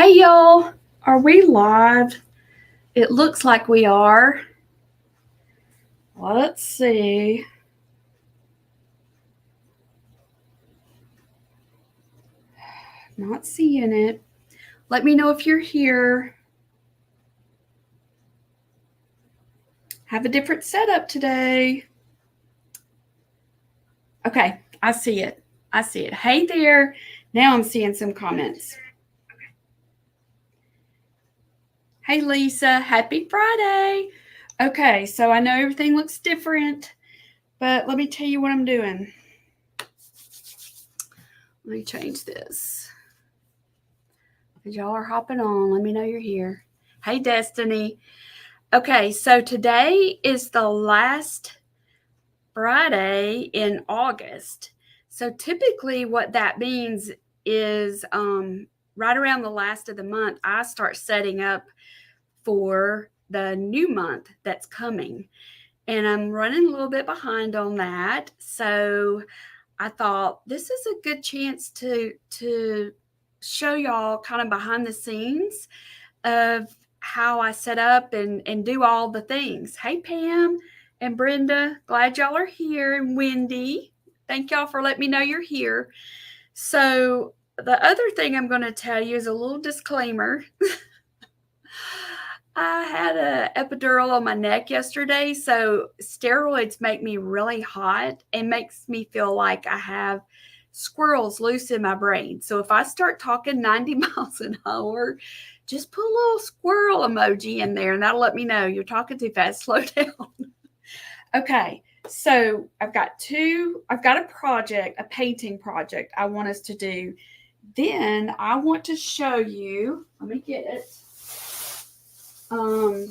Hey y'all, are we live? It looks like we are. Let's see. Not seeing it. Let me know if you're here. Have a different setup today. Okay, I see it. Hey there. Now I'm seeing some comments. Hey Lisa, happy Friday. Okay, so I know everything looks different, but let me tell you what I'm doing. Let me change this. Y'all are hopping on. Let me know you're here. Hey Destiny. Okay, so today is the last Friday in August. So typically what that means is right around the last of the month, I start setting up for the new month that's coming. And I'm running a little bit behind on that. So I thought this is a good chance to show y'all kind of behind the scenes of how I set up and do all the things. Hey, Pam and Brenda, glad y'all are here. And Wendy, thank y'all for letting me know you're here. So the other thing I'm going to tell you is a little disclaimer. I had an epidural on my neck yesterday, so steroids make me really hot and makes me feel like I have squirrels loose in my brain. So if I start talking 90 miles an hour, just put a little squirrel emoji in there and that'll let me know you're talking too fast. Slow down. Okay, so I've got a project, a painting project I want us to do. Then I want to show you, let me get it. I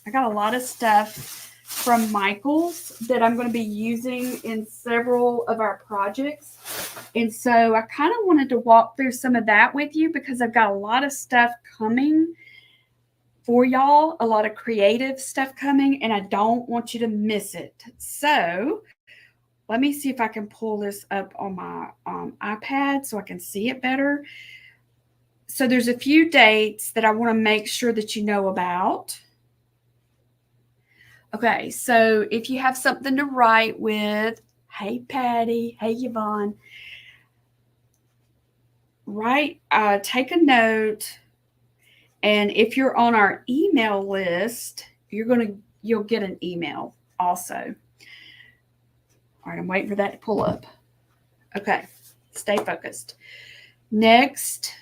got a lot of stuff from Michael's that I'm going to be using in several of our projects. And so I kind of wanted to walk through some of that with you because I've got a lot of stuff coming for y'all, a lot of creative stuff coming, and I don't want you to miss it. So let me see if I can pull this up on my iPad so I can see it better. So there's a few dates that I want to make sure that you know about. Okay, so if you have something to write with, hey Patty, hey Yvonne, take a note. And if you're on our email list, you'll get an email also. All right, I'm waiting for that to pull up. Okay, stay focused. Next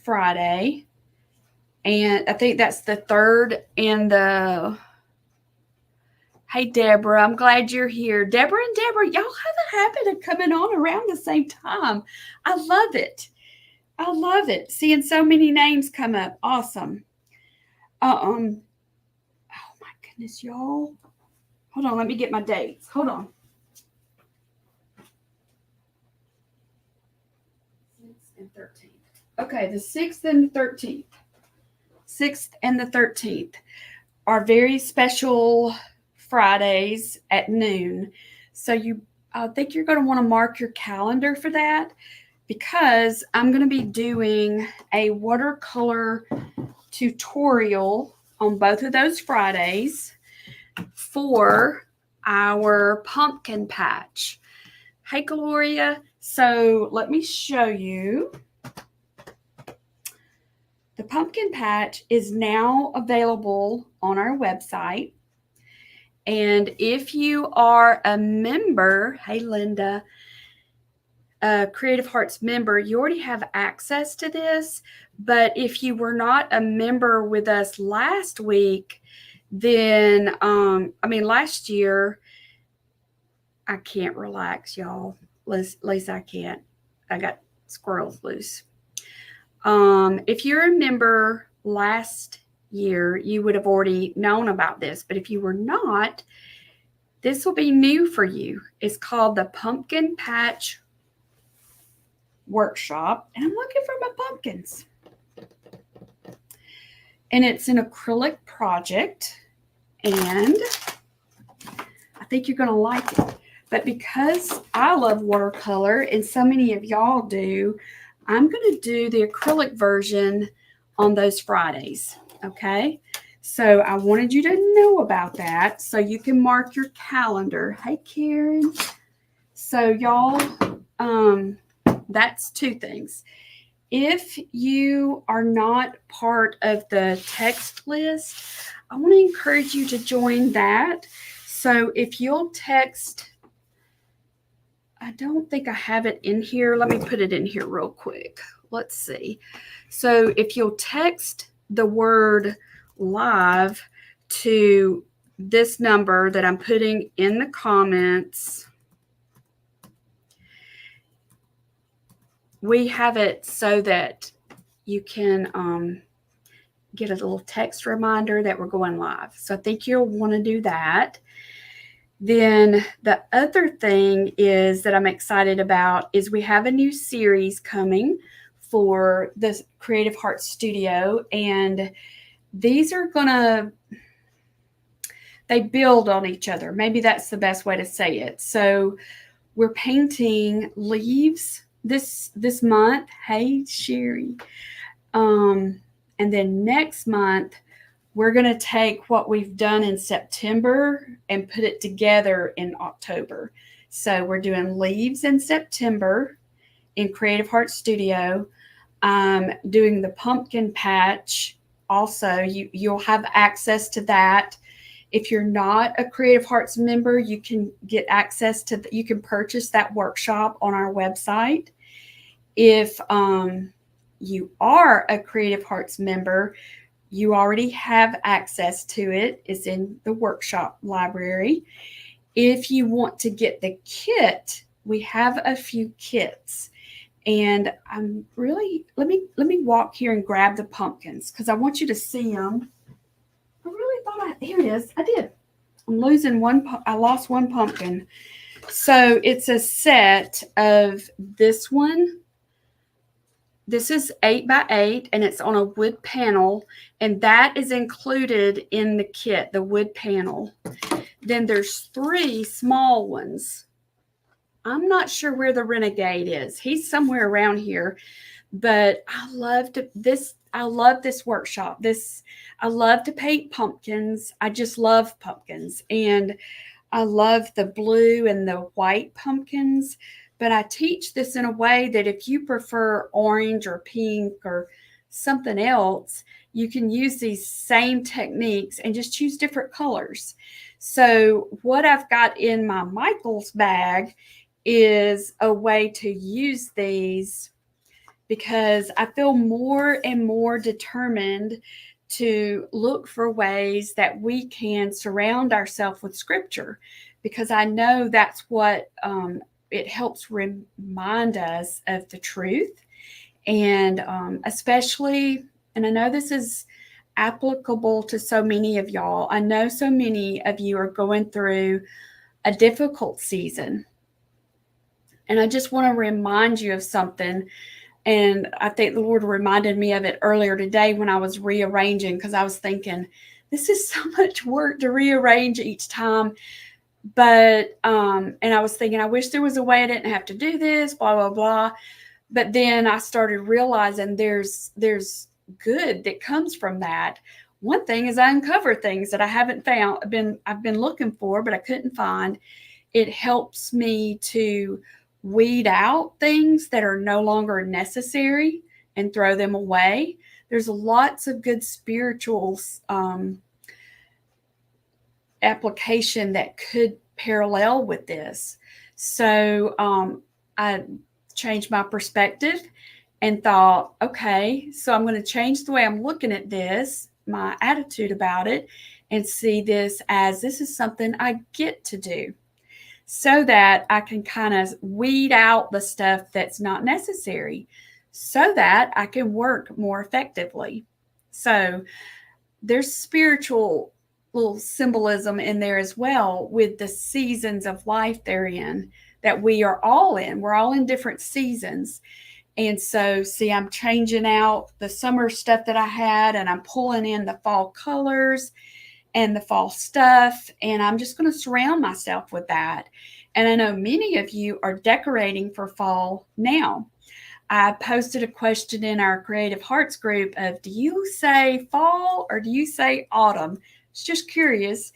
Friday, and I think that's the 3rd and the... Hey, Deborah, I'm glad you're here. Deborah and Deborah, y'all have a habit of coming on around the same time. I love it. I love it. Seeing so many names come up. Awesome. Oh my goodness, y'all. Hold on, let me get my dates. Hold on. 6th and 13th. Okay, the 6th and the 13th. 6th and the 13th are very special Fridays at noon. So I think you're going to want to mark your calendar for that because I'm going to be doing a watercolor tutorial on both of those Fridays for our pumpkin patch. Hey, Gloria. So let me show you. The pumpkin patch is now available on our website. And if you are a member, hey, Linda, a Creative Hearts member, you already have access to this. But if you were not a member with us last week, then, last year, I can't relax, y'all. At least I can't. I got squirrels loose. If you're a member last year, you would have already known about this. But if you were not, this will be new for you. It's called the Pumpkin Patch Workshop. And I'm looking for my pumpkins. And it's an acrylic project. And I think you're going to like it. But because I love watercolor and so many of y'all do, I'm going to do the acrylic version on those Fridays. Okay. So I wanted you to know about that so you can mark your calendar. Hey, Karen. So y'all, that's two things. If you are not part of the text list, I want to encourage you to join that. So if you'll text, I don't think I have it in here. Let me put it in here real quick. Let's see. So if you'll text the word live to this number that I'm putting in the comments, we have it so that you can get a little text reminder that we're going live. So I think you'll want to do that. Then the other thing is that I'm excited about is we have a new series coming for the Creative Heart Studio, and these are they build on each other. Maybe that's the best way to say it. So we're painting leaves this month. Hey, Sherry. And then next month, we're going to take what we've done in September and put it together in October. So we're doing leaves in September in Creative Heart Studio. Doing the pumpkin patch also. You'll have access to that. If you're not a Creative Hearts member, you can get access to, you can purchase that workshop on our website. If you are a Creative Hearts member, you already have access to it. It's in the workshop library. If you want to get the kit, we have a few kits. And I'm really, let me walk here and grab the pumpkins because I want you to see them. I really thought here it is. I did. I'm losing one. I lost one pumpkin. So it's a set of this one. This is 8x8 and it's on a wood panel, and that is included in the kit, the wood panel. Then there's 3 small ones. I'm not sure where the Renegade is. He's somewhere around here, but I love this workshop. I love to paint pumpkins. I just love pumpkins, and I love the blue and the white pumpkins. But I teach this in a way that if you prefer orange or pink or something else, you can use these same techniques and just choose different colors. So what I've got in my Michael's bag is a way to use these because I feel more and more determined to look for ways that we can surround ourselves with scripture, because I know that's what it helps remind us of the truth. And especially, and I know this is applicable to so many of y'all. I know so many of you are going through a difficult season. And I just want to remind you of something. And I think the Lord reminded me of it earlier today when I was rearranging, because I was thinking, this is so much work to rearrange each time. But, and I was thinking, I wish there was a way I didn't have to do this, blah, blah, blah. But then I started realizing there's good that comes from that. One thing is I uncover things that I haven't found, I've been looking for, but I couldn't find. It helps me to weed out things that are no longer necessary and throw them away. There's lots of good spiritual application that could parallel with this. So I changed my perspective and thought, okay, so I'm going to change the way I'm looking at this, my attitude about it, and see this as this is something I get to do, so that I can kind of weed out the stuff that's not necessary so that I can work more effectively. So there's spiritual little symbolism in there as well with the seasons of life they're in, that we are all in. We're all in different seasons. And so, see, I'm changing out the summer stuff that I had, and I'm pulling in the fall colors and the fall stuff. And I'm just going to surround myself with that. And I know many of you are decorating for fall now. I posted a question in our Creative Hearts group of, do you say fall or do you say autumn? It's just curious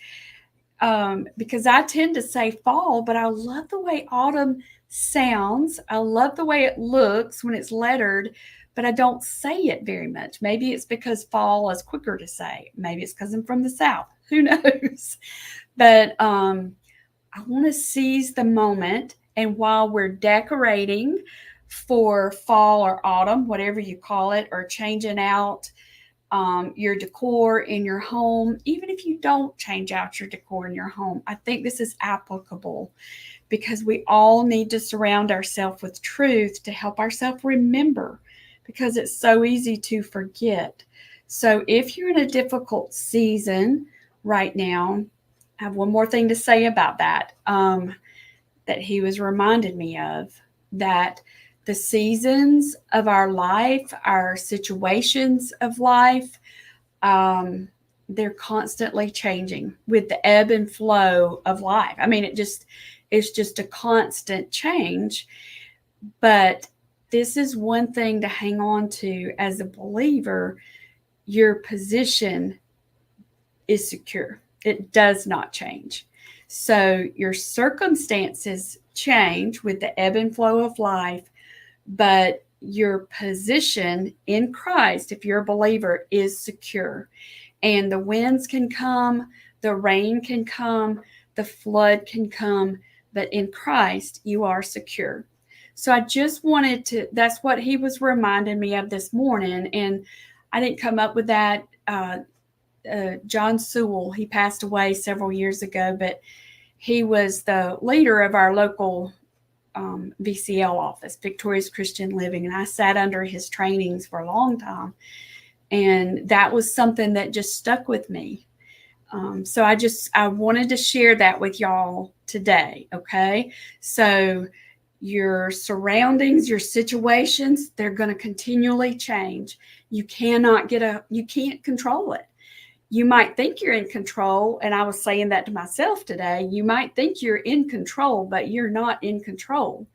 because I tend to say fall, but I love the way autumn sounds. I love the way it looks when it's lettered, but I don't say it very much. Maybe it's because fall is quicker to say. Maybe it's because I'm from the South. Who knows? But I want to seize the moment. And while we're decorating for fall or autumn, whatever you call it, or changing out your decor in your home, even if you don't change out your decor in your home, I think this is applicable because we all need to surround ourselves with truth to help ourselves remember, because it's so easy to forget. So if you're in a difficult season right now, I have one more thing to say about that, that he was reminded me of, that the seasons of our life, our situations of life, they're constantly changing with the ebb and flow of life. I mean, it's just a constant change. But this is one thing to hang on to as a believer. Your position is secure. It does not change. So your circumstances change with the ebb and flow of life, but your position in Christ, if you're a believer, is secure. And the winds can come, the rain can come, the flood can come, but in Christ, you are secure. So I just wanted to, that's what he was reminding me of this morning. And I didn't come up with that. John Sewell, he passed away several years ago, but he was the leader of our local VCL office, Victorious Christian Living, and I sat under his trainings for a long time, and that was something that just stuck with me. So I wanted to share that with y'all today. Okay, so your surroundings, your situations, they're going to continually change. You can't control it. You might think you're in control, and I was saying that to myself today. You might think you're in control, but you're not in control.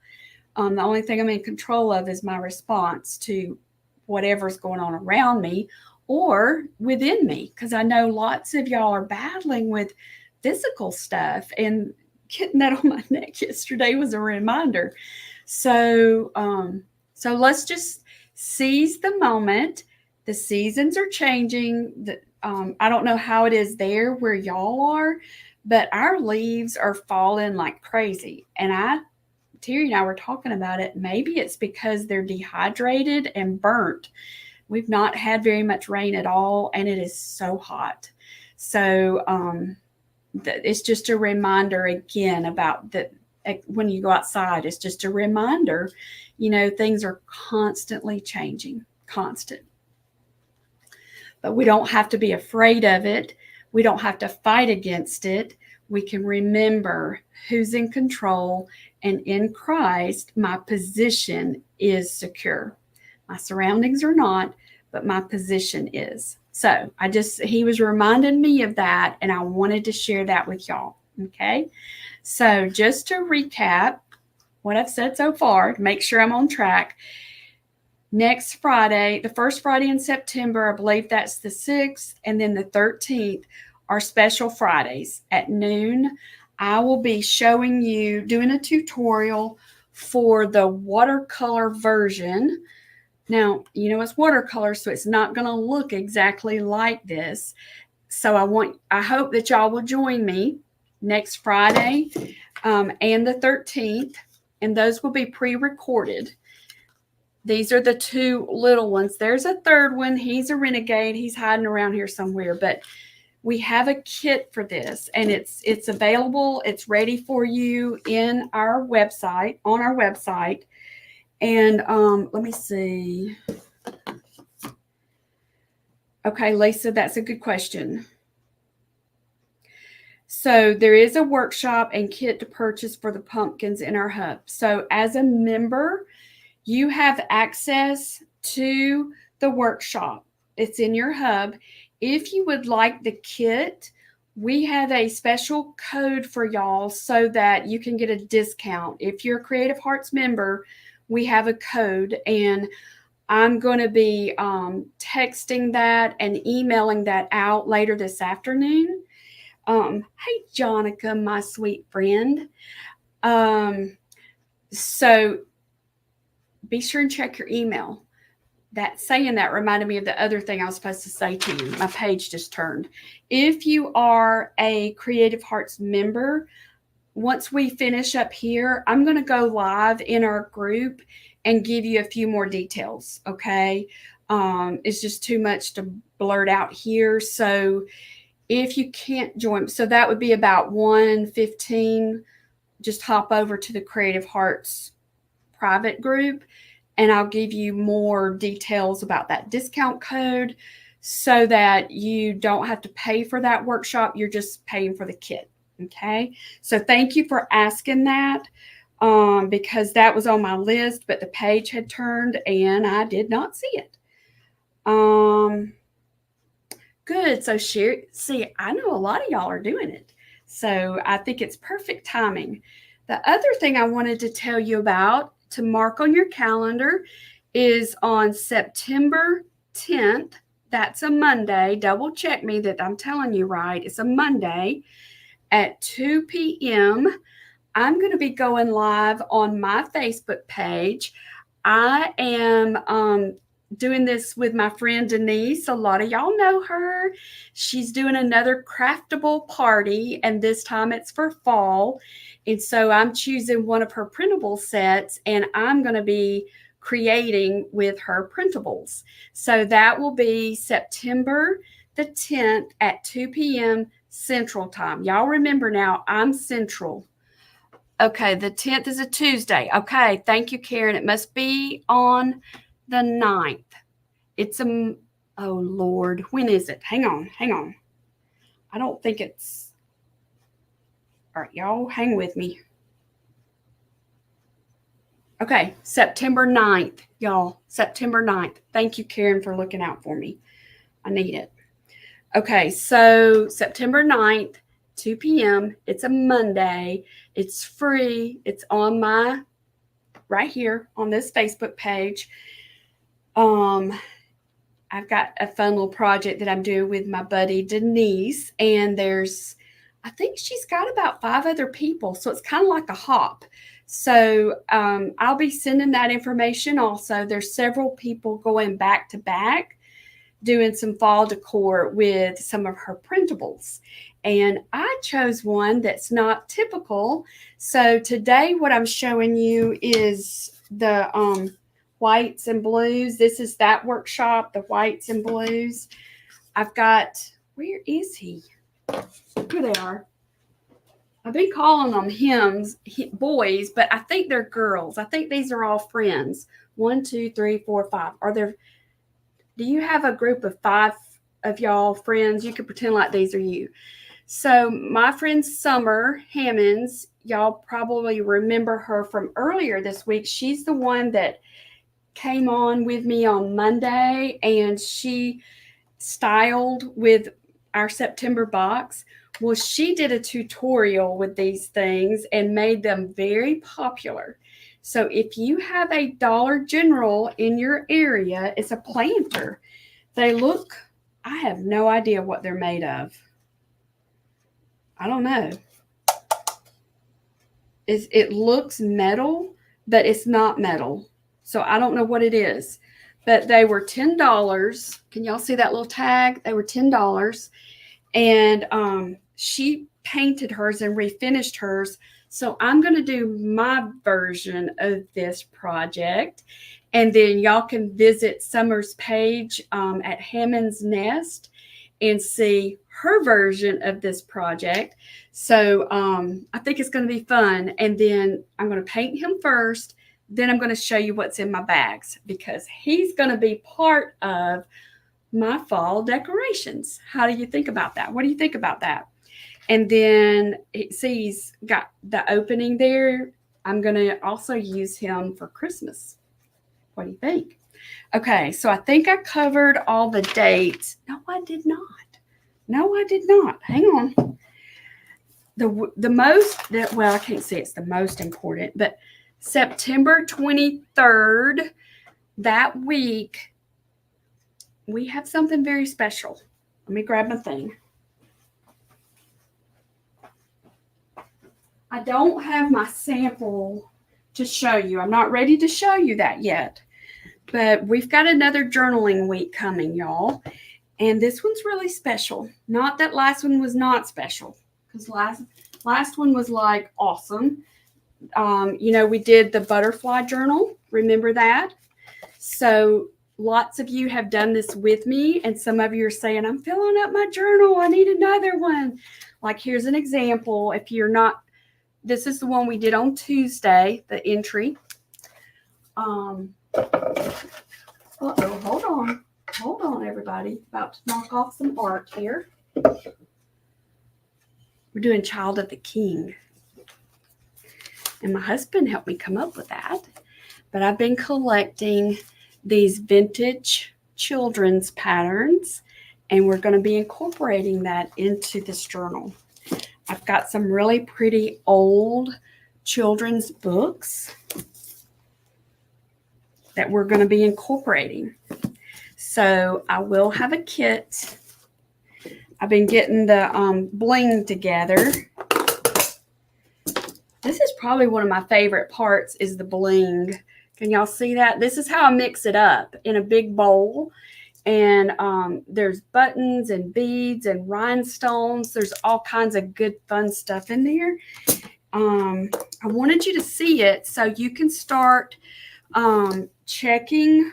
The only thing I'm in control of is my response to whatever's going on around me or within me, because I know lots of y'all are battling with physical stuff, and getting that on my neck yesterday was a reminder. So let's just seize the moment. The seasons are changing. I don't know how it is there where y'all are, but our leaves are falling like crazy. And Terry and I were talking about it. Maybe it's because they're dehydrated and burnt. We've not had very much rain at all, and it is so hot. So it's just a reminder again about that. When you go outside, it's just a reminder, things are constantly changing, constant. But we don't have to be afraid of it. We don't have to fight against it. We can remember who's in control, and in Christ, my position is secure. My surroundings are not, but my position is. So he was reminding me of that, and I wanted to share that with y'all. Okay. So just to recap what I've said so far, to make sure I'm on track. Next Friday, the first Friday in September, I believe that's the 6th, and then the 13th are special Fridays at noon. I will be showing you, doing a tutorial for the watercolor version. Now, it's watercolor, so it's not going to look exactly like this. So I hope that y'all will join me next Friday and the 13th, and those will be pre-recorded. These are the two little ones. There's a third one. He's a renegade. He's hiding around here somewhere, but we have a kit for this, and it's available. It's ready for you on our website. And let me see. Okay, Lisa, that's a good question. So there is a workshop and kit to purchase for the pumpkins in our hub. So as a member, you have access to the workshop. It's in your hub. If you would like the kit, we have a special code for y'all so that you can get a discount. If you're a Creative Hearts member, we have a code, and I'm going to be texting that and emailing that out later this afternoon. Hey, Jonica, my sweet friend. So be sure and check your email. That saying that reminded me of the other thing I was supposed to say to you. My page just turned. If you are a Creative Hearts member, once we finish up here, I'm going to go live in our group and give you a few more details, okay? It's just too much to blurt out here. So if you can't join, so that would be about 1:15. Just hop over to the Creative Hearts private group, and I'll give you more details about that discount code so that you don't have to pay for that workshop. You're just paying for the kit, okay? So thank you for asking that, because that was on my list, but the page had turned and I did not see it. Good. So share. See, I know a lot of y'all are doing it. So I think it's perfect timing. The other thing I wanted to tell you about to mark on your calendar is on September 10th. That's a Monday. Double check me that I'm telling you right. It's a Monday at 2 p.m. I'm going to be going live on my Facebook page. I am doing this with my friend Denise. A lot of y'all know her. She's doing another craftable party, and this time it's for fall. And so I'm choosing one of her printable sets, and I'm going to be creating with her printables. So that will be September the 10th at 2 p.m. Central Time. Y'all remember now, I'm Central. Okay, the 10th is a Tuesday. Okay, thank you, Karen. It must be on the 9th. It's oh Lord, when is it? Hang on. I don't think it's, all right, y'all, hang with me. Okay, September 9th, y'all, September 9th. Thank you, Karen, for looking out for me. I need it. Okay, so September 9th, 2 p.m. It's a Monday. It's free. It's on my, right here on this Facebook page. I've got a fun little project that I'm doing with my buddy Denise, and I think she's got about 5 other people, so it's kind of like a hop. So I'll be sending that information also. There's several people going back to back doing some fall decor with some of her printables, and I chose one that's not typical. So today what I'm showing you is the whites and blues. This is that workshop, the whites and blues. I've got, where is he? Here they are. I've been calling them boys, but I think they're girls. I think these are all friends. 1, 2, 3, 4, 5. Do you have a group of 5 of y'all friends? You could pretend like these are you. So my friend Summer Hammons, y'all probably remember her from earlier this week. She's the one that came on with me on Monday, and she styled with our September box. Well, she did a tutorial with these things and made them very popular. So if you have a Dollar General in your area, it's a planter. They look, I have no idea what they're made of. I don't know. It looks metal, but it's not metal. So I don't know what it is, but they were $10. Can y'all see that little tag? They were $10. And she painted hers and refinished hers. So I'm going to do my version of this project. And then y'all can visit Summer's page at Hammons Nest and see her version of this project. So I think it's going to be fun. And then I'm going to paint him first. Then I'm going to show you what's in my bags, because he's going to be part of my fall decorations. How do you think about that? What do you think about that? And then he's got the opening there. I'm going to also use him for Christmas. What do you think? Okay, so I think I covered all the dates. No, I did not. Hang on. The most that, well, I can't say it's the most important, but September 23rd, that week, we have something very special. Let me grab my thing. I don't have my sample to show you. I'm not ready to show you that yet. But we've got another journaling week coming, y'all. And this one's really special. Not that last one was not special, because last one was like awesome. We did the butterfly journal. Remember that? So lots of you have done this with me, and some of you are saying, I'm filling up my journal. I need another one. Like, here's an example. If you're not, this is the one we did on Tuesday, the entry. Hold on. Hold on, everybody. About to knock off some art here. We're doing Child of the King. And my husband helped me come up with that. But I've been collecting these vintage children's patterns, and we're going to be incorporating that into this journal. I've got some really pretty old children's books that we're going to be incorporating. So I will have a kit. I've been getting the bling together. This is probably one of my favorite parts, is the bling. Can y'all see that? This is how I mix it up in a big bowl. And there's buttons and beads and rhinestones. There's all kinds of good fun stuff in there. I wanted you to see it so you can start checking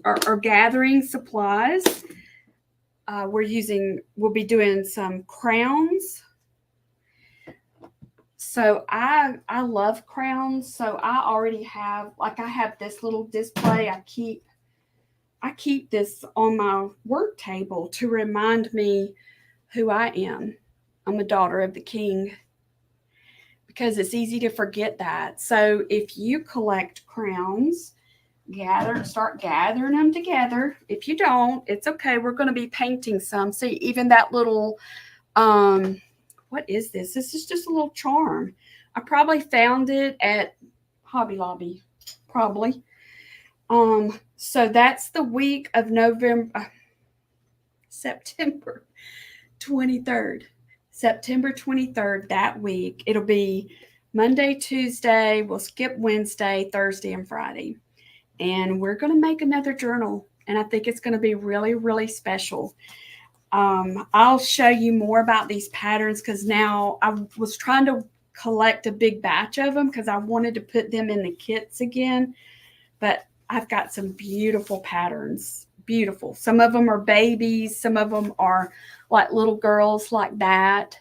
or gathering supplies. We'll be doing some crowns. So I love crowns. So I already have, like, I have this little display. I keep this on my work table to remind me who I am. I'm a daughter of the King, because it's easy to forget that. So if you collect crowns, start gathering them together. If you don't, it's okay. We're going to be painting some. See, even that little, what is this? This is just a little charm. I probably found it at Hobby Lobby, probably. So that's the week of September 23rd. September 23rd, that week. It'll be Monday, Tuesday. We'll skip Wednesday, Thursday, and Friday. And we're going to make another journal. And I think it's going to be really, really special. I'll show you more about these patterns, because now I was trying to collect a big batch of them because I wanted to put them in the kits again. But I've got some beautiful patterns. Beautiful. Some of them are babies. Some of them are like little girls like that.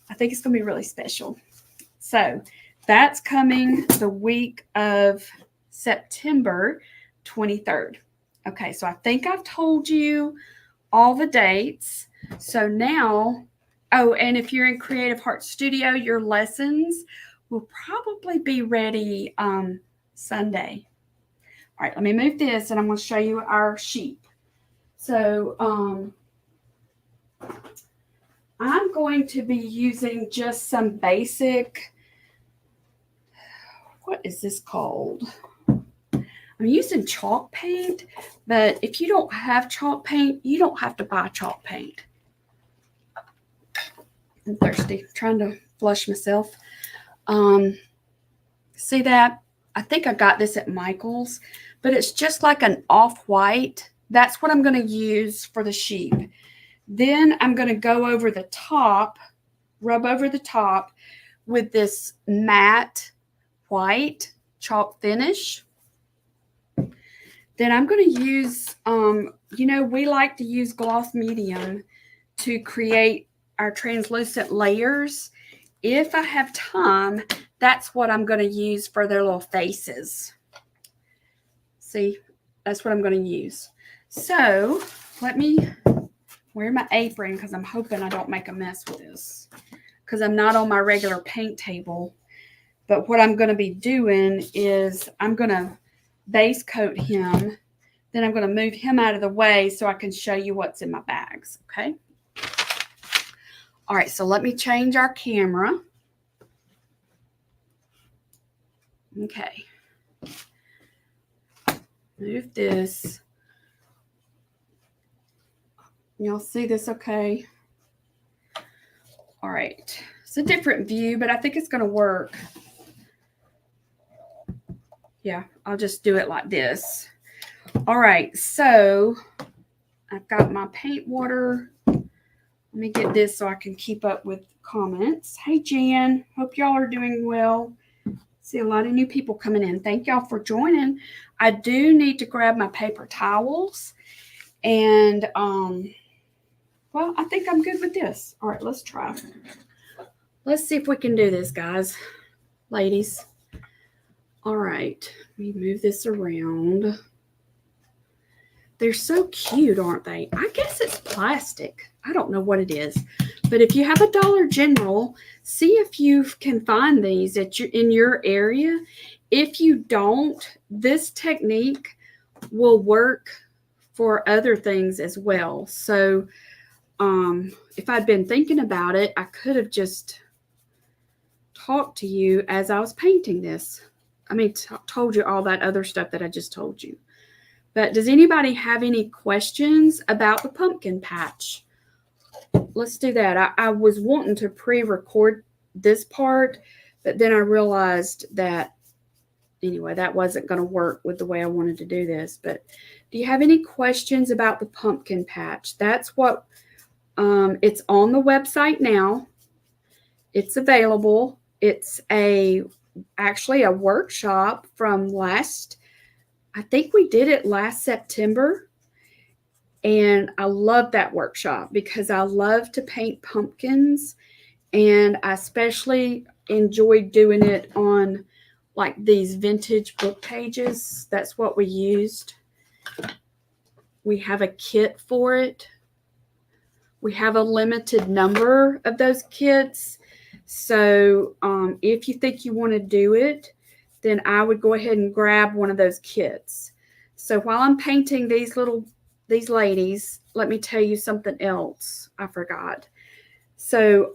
I think it's going to be really special. So that's coming the week of September 23rd. Okay, so I think I've told you all the dates. So now, and if you're in Creative Heart Studio, your lessons will probably be ready Sunday. All right, let me move this, and I'm going to show you our sheep. So I'm going to be using just some basic, what is this called? I'm using chalk paint, but if you don't have chalk paint, you don't have to buy chalk paint. I'm thirsty. I'm trying to flush myself. See that? I think I got this at Michael's, but it's just like an off-white. That's what I'm going to use for the sheep. Then I'm going to go over the top, rub over the top with this matte white chalk finish. Then I'm going to use, we like to use gloss medium to create our translucent layers. If I have time, that's what I'm going to use for their little faces. See, that's what I'm going to use. So let me wear my apron, because I'm hoping I don't make a mess with this, because I'm not on my regular paint table. But what I'm going to be doing is I'm going to base coat him. Then I'm going to move him out of the way so I can show you what's in my bags. Okay. All right. So let me change our camera. Okay. move this. Y'all see this okay? All right. It's a different view, but I think it's going to work. Yeah, I'll just do it like this. All right, so I've got my paint water. Let me get this so I can keep up with comments. Hey, Jan. Hope y'all are doing well. See a lot of new people coming in. Thank y'all for joining. I do need to grab my paper towels. And, well, I think I'm good with this. All right, let's try. Let's see if we can do this, guys, ladies. All right, let me move this around. They're so cute, aren't they? I guess it's plastic. I don't know what it is. But if you have a Dollar General, see if you can find these in your area. If you don't, this technique will work for other things as well. So if I'd been thinking about it, I could have just talked to you as I was painting this. I mean, told you all that other stuff that I just told you. But does anybody have any questions about the pumpkin patch? Let's do that. I was wanting to pre-record this part, but then I realized that, anyway, that wasn't going to work with the way I wanted to do this. But do you have any questions about the pumpkin patch? That's what, it's on the website now. It's available. It's actually a workshop from I think we did it last September. And I love that workshop because I love to paint pumpkins. And I especially enjoyed doing it on like these vintage book pages. That's what we used. We have a kit for it. We have a limited number of those kits. So if you think you want to do it, then I would go ahead and grab one of those kits. So while I'm painting these ladies, let me tell you something else I forgot. So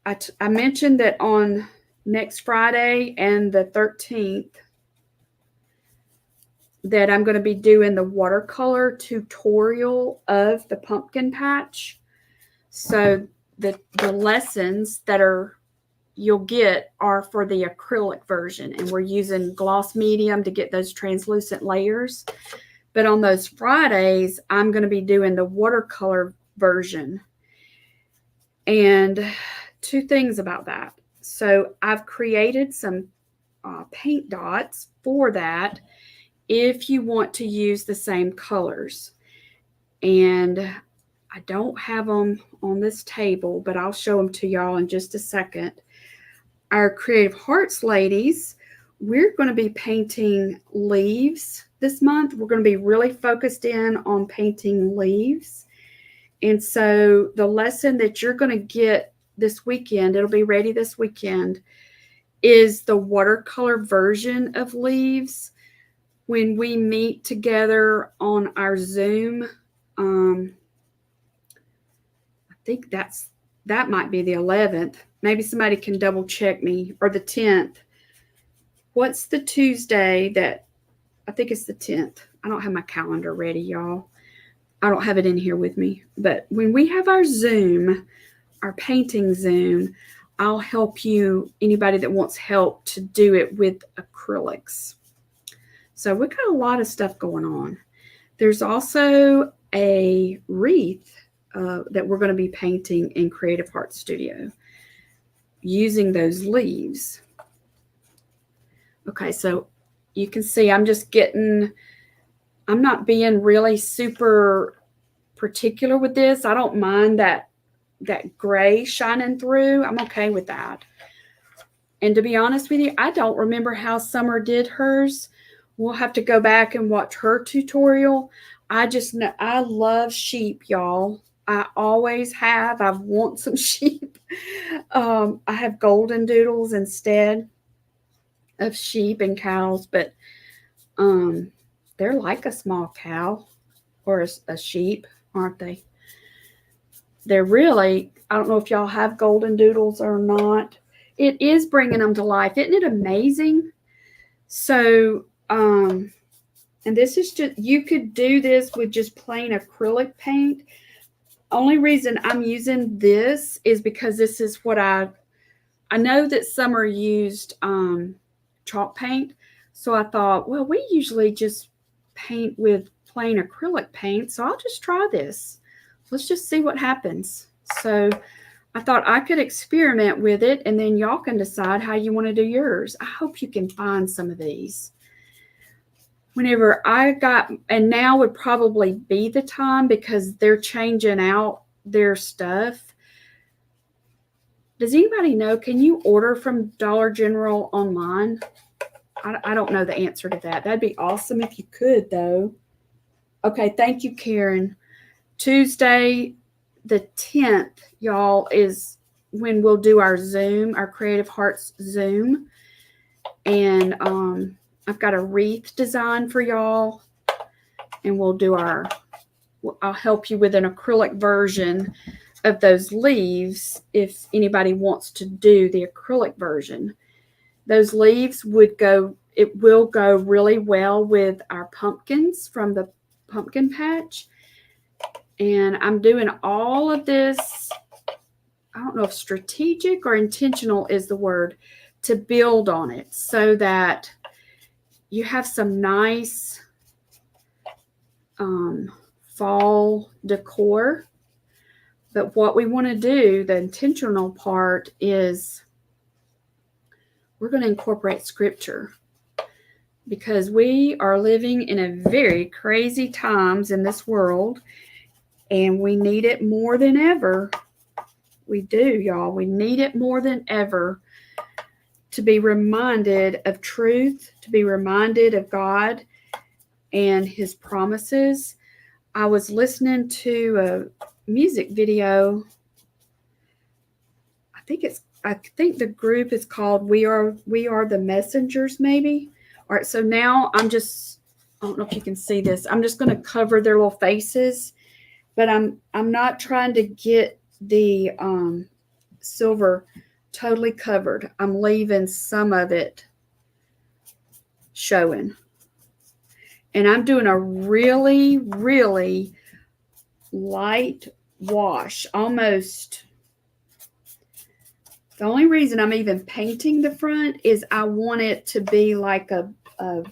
I mentioned that on next Friday and the 13th that I'm going to be doing the watercolor tutorial of the pumpkin patch. So the lessons that you'll get are for the acrylic version, and we're using gloss medium to get those translucent layers. But on those Fridays, I'm going to be doing the watercolor version. And two things about that. So I've created some paint dots for that if you want to use the same colors. And I don't have them on this table, but I'll show them to y'all in just a second. Our Creative Hearts ladies, we're going to be painting leaves this month. We're going to be really focused in on painting leaves. And so the lesson that you're going to get this weekend, it'll be ready this weekend, is the watercolor version of leaves. When we meet together on our Zoom, I think that might be the 11th. Maybe somebody can double check me, or the 10th. What's the Tuesday that, I think it's the 10th. I don't have my calendar ready, y'all. I don't have it in here with me. But when we have our Zoom, our painting Zoom, I'll help you, anybody that wants help, to do it with acrylics. So we've got a lot of stuff going on. There's also a wreath that we're going to be painting in Creative Hearts Studio using those leaves. Okay, so you can see I'm not being really super particular with this. I don't mind that gray shining through. I'm okay with that. And to be honest with you, I don't remember how Summer did hers. We'll have to go back and watch her tutorial. I just know I love sheep, y'all. I always have. I want some sheep. I have golden doodles instead of sheep and cows, but they're like a small cow or a sheep, aren't they? They're really, I don't know if y'all have golden doodles or not. It is bringing them to life. Isn't it amazing? So And this is just, you could do this with just plain acrylic paint. Only reason I'm using this is because this is what I know that Summer used chalk paint. So I thought, well, we usually just paint with plain acrylic paint. So I'll just try this. Let's just see what happens. So I thought I could experiment with it, and then y'all can decide how you want to do yours. I hope you can find some of these. Whenever I got, and now would probably be the time because they're changing out their stuff. Does anybody know, can you order from Dollar General online? I don't know the answer to that. That'd be awesome if you could, though. Okay, thank you, Karen. Tuesday, the 10th, y'all, is when we'll do our Zoom, our Creative Hearts Zoom. And I've got a wreath design for y'all. And we'll do I'll help you with an acrylic version of those leaves if anybody wants to do the acrylic version. Those leaves will go really well with our pumpkins from the pumpkin patch. And I'm doing all of this, I don't know if strategic or intentional is the word, to build on it so that you have some nice fall decor. But what we want to do, the intentional part, is we're going to incorporate scripture because we are living in a very crazy times in this world, and we need it more than ever. We do, y'all. We need it more than ever to be reminded of truth, to be reminded of God and his promises. I was listening to a music video. I think the group is called We Are the Messengers, maybe. All right, so now I don't know if you can see this. I'm just going to cover their little faces, but I'm not trying to get the silver totally covered. I'm leaving some of it showing. And I'm doing a really, really light wash, almost. The only reason I'm even painting the front is I want it to be like a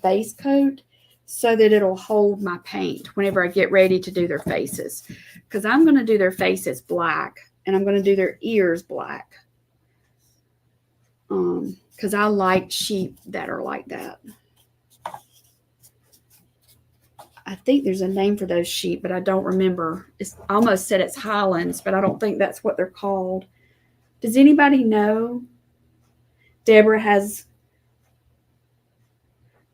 base coat so that it'll hold my paint whenever I get ready to do their faces. Because I'm going to do their faces black, and I'm going to do their ears black. Because I like sheep that are like that. I think there's a name for those sheep, but I don't remember. I almost said it's Highlands, but I don't think that's what they're called. Does anybody know? Deborah has.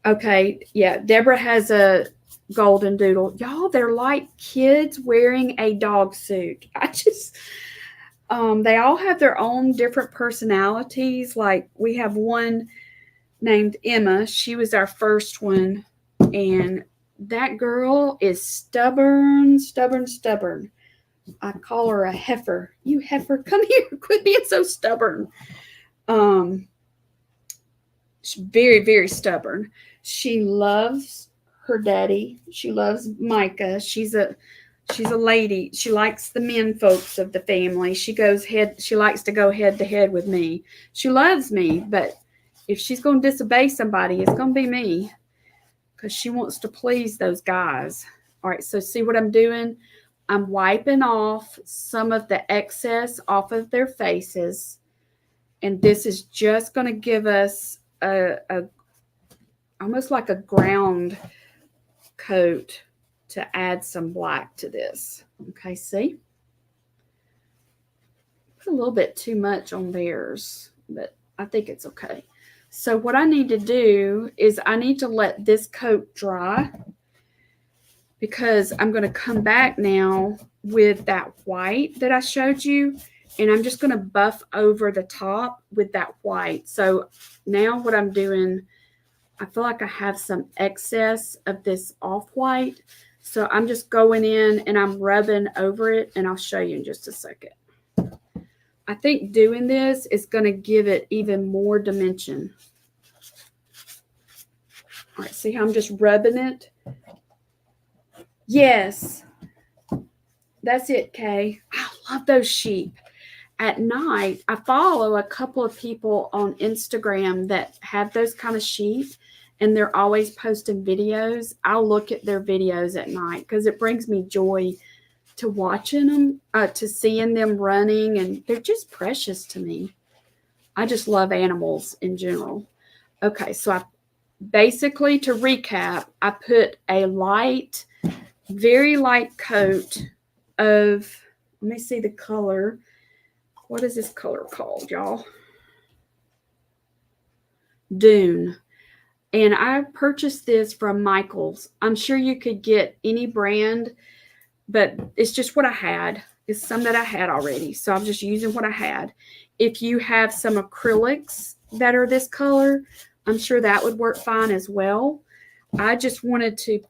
Okay, yeah, Deborah has a golden doodle. Y'all, they're like kids wearing a dog suit. They all have their own different personalities. Like we have one named Emma. She was our first one, and that girl is stubborn. I call her a heifer. You heifer, come here. Quit being so stubborn. She's very, very stubborn. She loves her daddy. She loves Micah. She's a lady. She likes the men folks of the family. She likes to go head to head with me. She loves me, but if she's going to disobey somebody, it's going to be me. Because she wants to please those guys. All right, so see what I'm doing? I'm wiping off some of the excess off of their faces. And this is just going to give us almost like a ground coat to add some black to this. Okay, see? Put a little bit too much on theirs, but I think it's okay. So what I need to do is I need to let this coat dry because I'm going to come back now with that white that I showed you, and I'm just going to buff over the top with that white. So now what I'm doing, I feel like I have some excess of this off-white. So I'm just going in and I'm rubbing over it, and I'll show you in just a second. I think doing this is going to give it even more dimension. All right, see how I'm just rubbing it? Yes, that's it, Kay. I love those sheep. At night, I follow a couple of people on Instagram that have those kind of sheep, and they're always posting videos. I'll look at their videos at night because it brings me joy to watching them, to seeing them running, and they're just precious to me. I just love animals in general. Okay, so I basically, to recap, I put a light, very light coat of, let me see the color. What is this color called, y'all? Dune. And I purchased this from Michael's. I'm sure you could get any brand, but it's just what I had. It's some that I had already. So I'm just using what I had. If you have some acrylics that are this color, I'm sure that would work fine as well. I just wanted to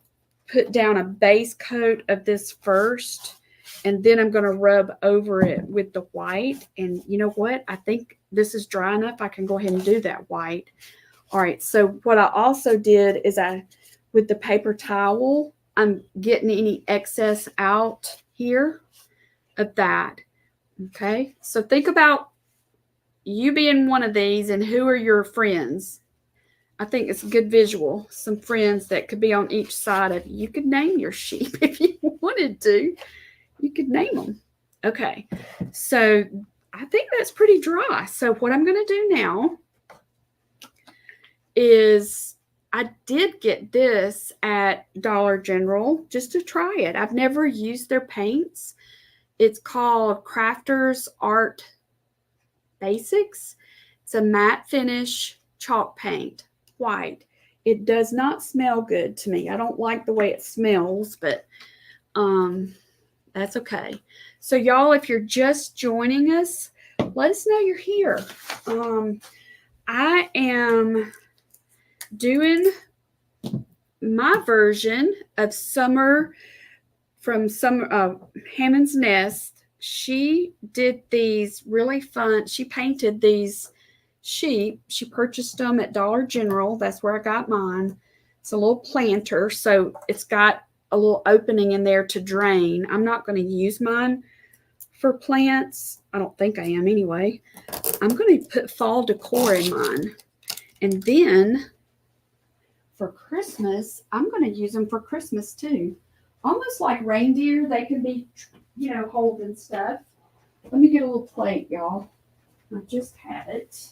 put down a base coat of this first, and then I'm going to rub over it with the white. And you know what? I think this is dry enough. I can go ahead and do that white. All right. So what I also did is with the paper towel, I'm getting any excess out here of that. Okay. So think about you being one of these and who are your friends. I think it's a good visual. Some friends that could be on each side of you. You could name your sheep if you wanted to. You could name them. Okay. So I think that's pretty dry. So what I'm going to do now is I did get this at Dollar General just to try it. I've never used their paints. It's called Crafters Art Basics. It's a matte finish chalk paint, white. It does not smell good to me. I don't like the way it smells, but that's okay. So y'all, if you're just joining us, let us know you're here. I am doing my version of Summer from Summer of Hammons Nest. She did these really fun. She painted these sheep. She purchased them at Dollar General. That's where I got mine. It's a little planter, so it's got a little opening in there to drain. I'm not going to use mine for plants. I don't think I am anyway. I'm going to put fall decor in mine. And then for Christmas, I'm going to use them for Christmas too. Almost like reindeer. They can be, holding stuff. Let me get a little plate, y'all. I just had it.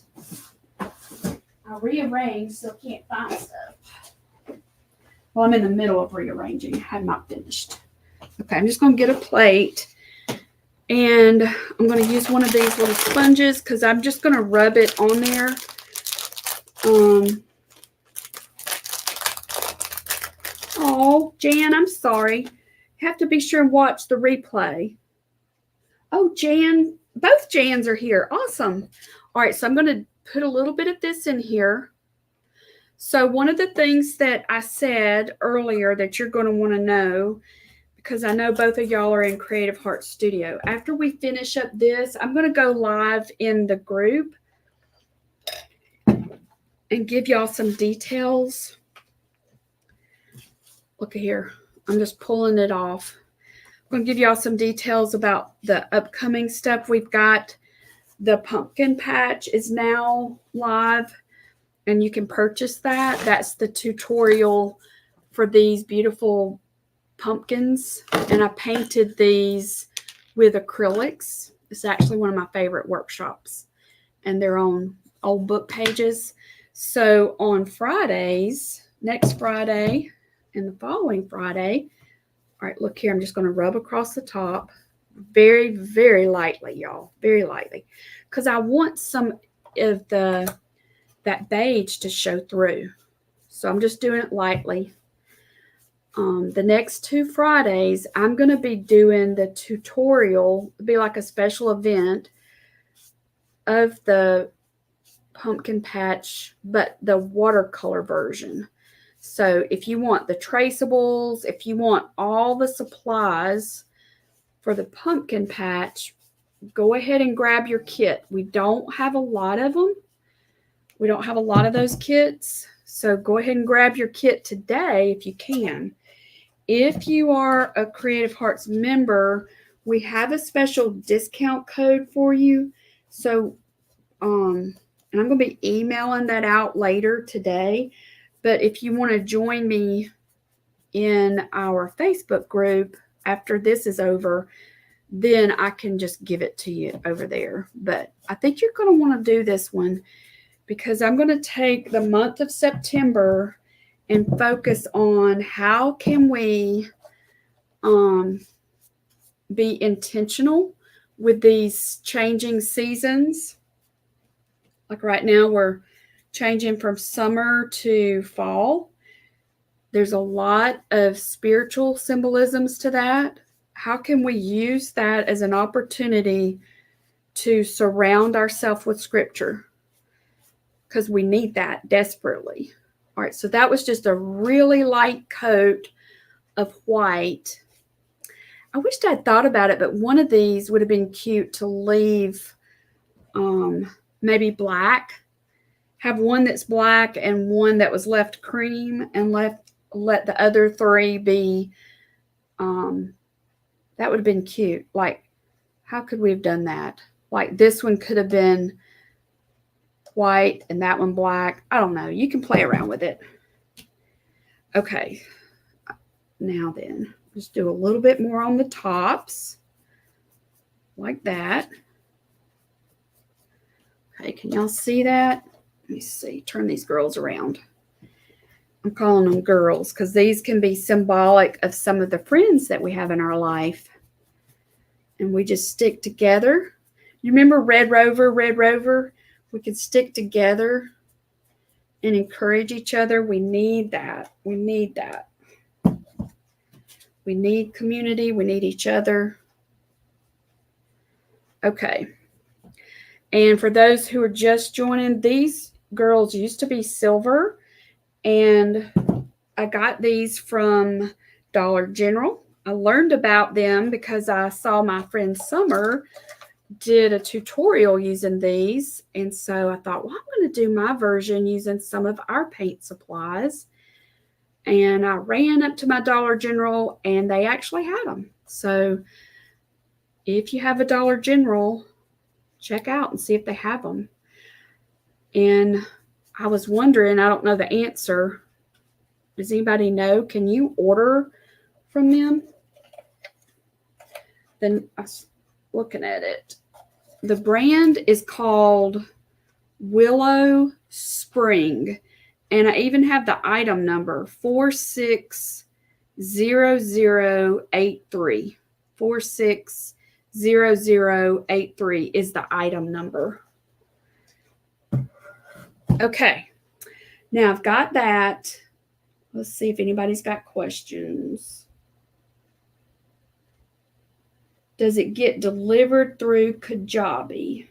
I rearranged so I can't find stuff. Well, I'm in the middle of rearranging. I have not finished. Okay, I'm just going to get a plate. And I'm going to use one of these little sponges because I'm just going to rub it on there. Oh, Jan, I'm sorry. You have to be sure and watch the replay. Oh, Jan, both Jans are here. Awesome. All right, so I'm going to put a little bit of this in here. So one of the things that I said earlier that you're going to want to know, because I know both of y'all are in Creative Heart Studio. After we finish up this, I'm going to go live in the group and give y'all some details. Look at here. I'm just pulling it off. I'm going to give y'all some details about the upcoming stuff. We've got the pumpkin patch is now live, and you can purchase that. That's the tutorial for these beautiful pumpkins, and I painted these with acrylics. It's actually one of my favorite workshops, and they're on old book pages. So on Fridays, next Friday and the following Friday, all right, look here, I'm just going to rub across the top very, very lightly, y'all, very lightly, because I want some of that beige to show through. So I'm just doing it lightly. The next 2 Fridays, I'm going to be doing the tutorial. It'll be like a special event of the pumpkin patch, but the watercolor version. So if you want the traceables, if you want all the supplies for the pumpkin patch, go ahead and grab your kit. We don't have a lot of them. We don't have a lot of those kits. So go ahead and grab your kit today if you can. If you are a Creative Hearts member, we have a special discount code for you. So, and I'm going to be emailing that out later today. But if you want to join me in our Facebook group after this is over, then I can just give it to you over there. But I think you're going to want to do this one because I'm going to take the month of September and focus on how can we be intentional with these changing seasons. Like right now, we're changing from summer to fall. There's a lot of spiritual symbolisms to that. How can we use that as an opportunity to surround ourselves with scripture? Because we need that desperately. All right, so that was just a really light coat of white. I wished I'd thought about it, but one of these would have been cute to leave maybe black. Have one that's black and one that was left cream, and let the other three be, that would have been cute. Like, how could we have done that? Like this one could have been white and that one black. I don't know. You can play around with it. Okay. Now then, just do a little bit more on the tops. Like that. Okay, can y'all see that? Let me see. Turn these girls around. I'm calling them girls because these can be symbolic of some of the friends that we have in our life. And we just stick together. You remember Red Rover, Red Rover? We can stick together and encourage each other. We need that. We need that. We need community. We need each other. Okay. And for those who are just joining, these girls used to be silver. And I got these from Dollar General. I learned about them because I saw my friend Summer did a tutorial using these. And so I thought, well, I'm going to do my version using some of our paint supplies. And I ran up to my Dollar General and they actually had them. So if you have a Dollar General, check out and see if they have them. And I was wondering, I don't know the answer. Does anybody know? Can you order from them? Then I was looking at it. The brand is called Willow Spring. And I even have the item number 460083. 460083 is the item number. Okay. Now I've got that. Let's see if anybody's got questions. Does it get delivered through Kajabi?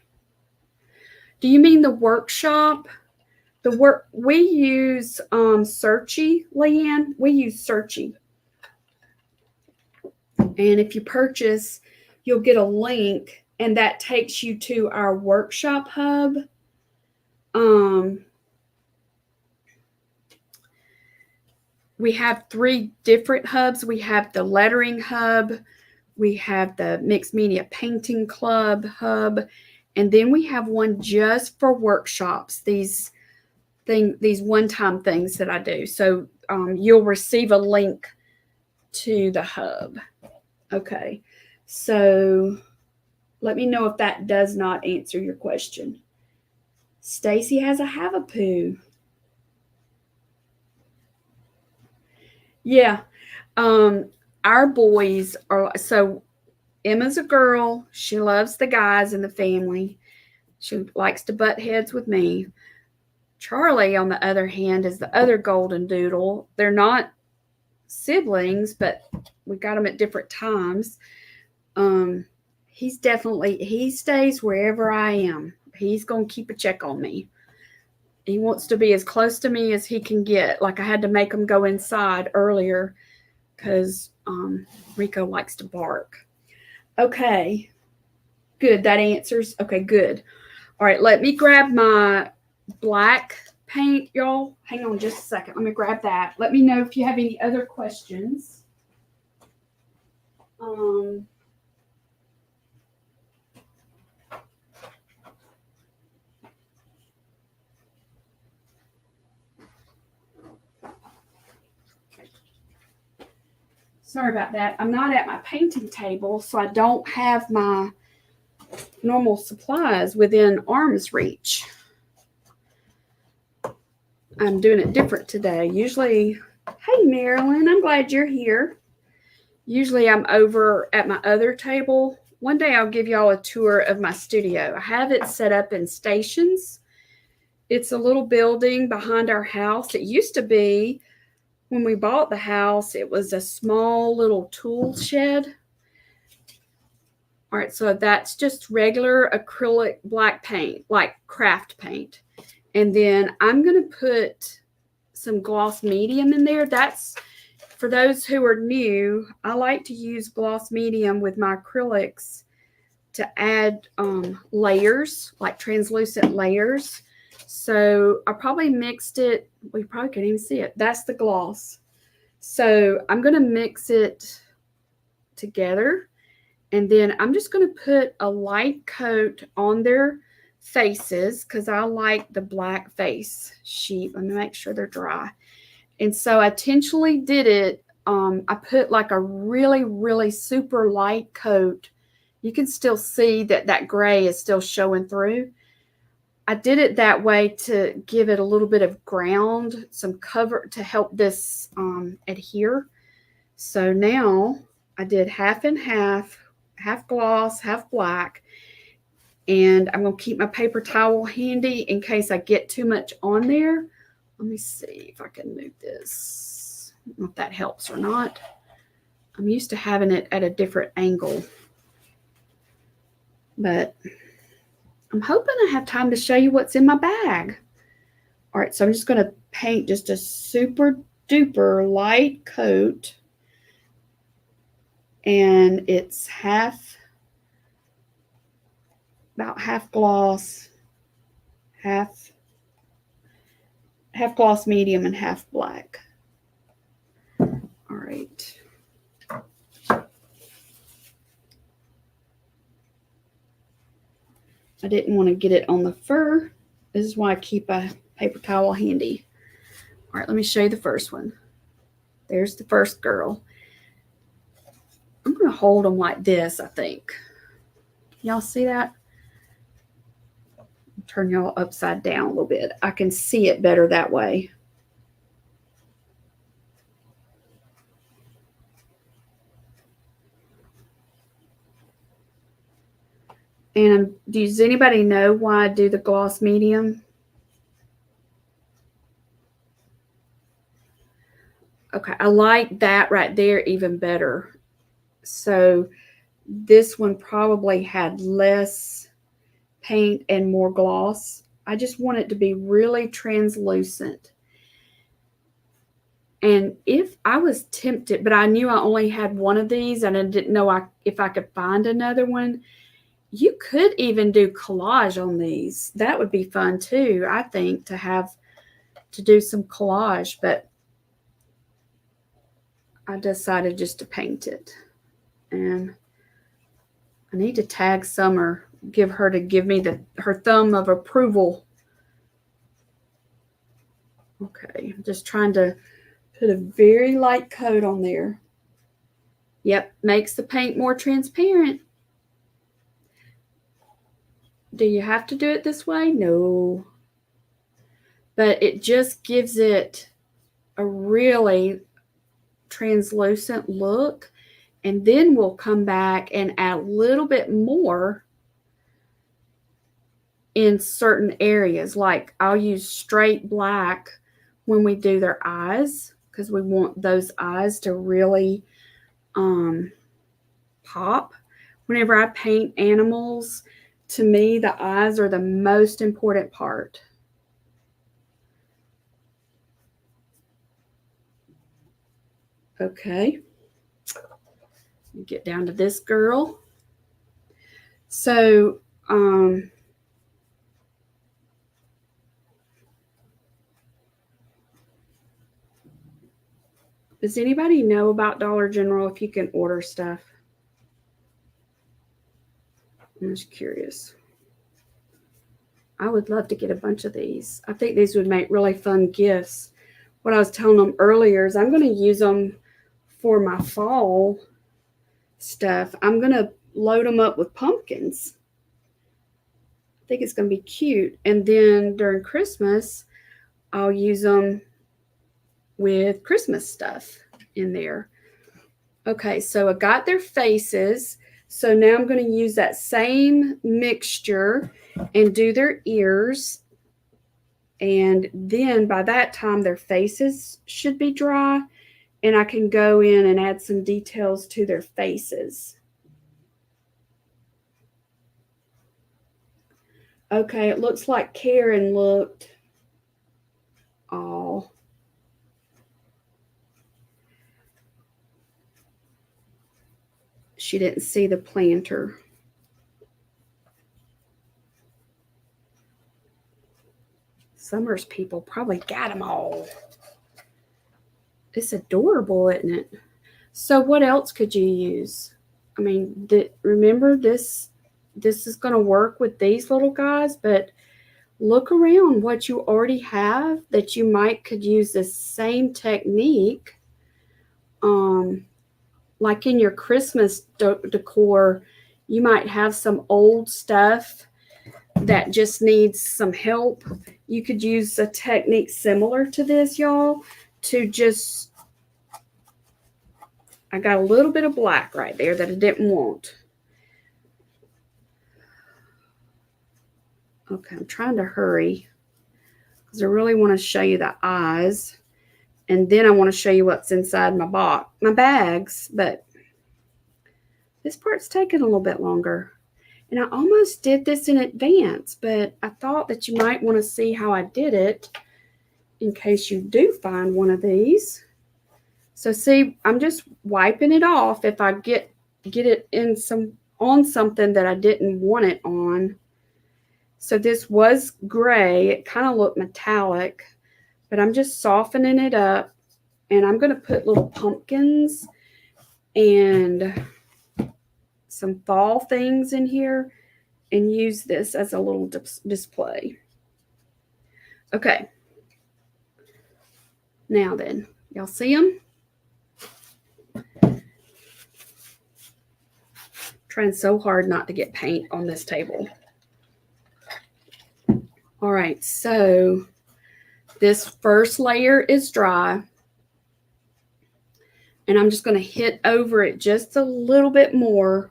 Do you mean the workshop? We use Searchy, Leanne. We use Searchy. And if you purchase, you'll get a link, and that takes you to our workshop hub. We have 3 different hubs. We have the lettering hub. We have the Mixed Media Painting Club hub. And then we have one just for workshops, these one-time things that I do. So you'll receive a link to the hub. Okay. So let me know if that does not answer your question. Stacy has a Havapoo. Yeah. Our boys are, so Emma's a girl. She loves the guys in the family. She likes to butt heads with me. Charlie, on the other hand, is the other golden doodle. They're not siblings, but we got them at different times. He stays wherever I am. He's going to keep a check on me. He wants to be as close to me as he can get. Like I had to make him go inside earlier because Rico likes to bark. Okay, good. That answers. Okay, good. All right, let me grab my black paint, y'all. Hang on just a second. Let me grab that. Let me know if you have any other questions. Sorry about that. I'm not at my painting table, so I don't have my normal supplies within arm's reach. I'm doing it different today. Usually, hey Marilyn, I'm glad you're here. Usually I'm over at my other table. One day I'll give y'all a tour of my studio. I have it set up in stations. It's a little building behind our house. It used to be, when we bought the house, it was a small little tool shed. All right, so that's just regular acrylic black paint, like craft paint. And then I'm going to put some gloss medium in there. That's, for those who are new, I like to use gloss medium with my acrylics to add layers, like translucent layers. So I probably mixed it. We probably can't even see it. That's the gloss. So I'm going to mix it together. And then I'm just going to put a light coat on their faces because I like the black face sheet. Let me make sure they're dry. And so I intentionally did it. I put like a really, really super light coat. You can still see that that gray is still showing through. I did it that way to give it a little bit of ground, some cover to help this adhere. So now I did half and half gloss, half black. And I'm going to keep my paper towel handy in case I get too much on there. Let me see if I can move this. I don't know if that helps or not. I'm used to having it at a different angle. But I'm hoping I have time to show you what's in my bag. All right, so I'm just going to paint just a super duper light coat. And it's about half gloss, half gloss medium and half black. All right. I didn't want to get it on the fur. This is why I keep a paper towel handy. All right, let me show you the first one. There's the first girl. I'm going to hold them like this, I think. Y'all see that? Turn y'all upside down a little bit. I can see it better that way. And does anybody know why I do the gloss medium? Okay, I like that right there even better. So this one probably had less paint and more gloss. I just want it to be really translucent. And if I was tempted, but I knew I only had one of these and I didn't know if I could find another one, you could even do collage on these. That would be fun too, I think, to do some collage, but I decided just to paint it. And I need to tag Summer, give me her thumb of approval. Okay, I'm just trying to put a very light coat on there. Yep, makes the paint more transparent. Do you have to do it this way? No. But it just gives it a really translucent look. And then we'll come back and add a little bit more in certain areas. Like I'll use straight black when we do their eyes because we want those eyes to really pop. Whenever I paint animals, to me, the eyes are the most important part. Okay. Get down to this girl. So, Does anybody know about Dollar General if you can order stuff? I'm just curious. I would love to get a bunch of these. I think these would make really fun gifts. What I was telling them earlier is I'm going to use them for my fall stuff. I'm going to load them up with pumpkins. I think it's going to be cute. And then during Christmas, I'll use them with Christmas stuff in there. Okay, so I got their faces. So now I'm going to use that same mixture and do their ears. And then by that time, their faces should be dry. And I can go in and add some details to their faces. Okay, it looks like Karen looked all. She didn't see the planter. Summer's people probably got them all. It's adorable, isn't it? So what else could you use? I mean, remember this is going to work with these little guys, but look around what you already have that you might could use the same technique. Like in your Christmas decor, you might have some old stuff that just needs some help. You could use a technique similar to this, y'all, to just, I got a little bit of black right there that I didn't want. Okay, I'm trying to hurry because I really want to show you the eyes. And then I want to show you what's inside my bags. But this part's taking a little bit longer. And I almost did this in advance, but I thought that you might want to see how I did it in case you do find one of these. So see, I'm just wiping it off if I get it in on something that I didn't want it on. So this was gray. It kind of looked metallic, but I'm just softening it up, and I'm going to put little pumpkins and some fall things in here and use this as a little display. Okay. Now then, y'all see them? Trying so hard not to get paint on this table. All right, so this first layer is dry. And I'm just going to hit over it just a little bit more.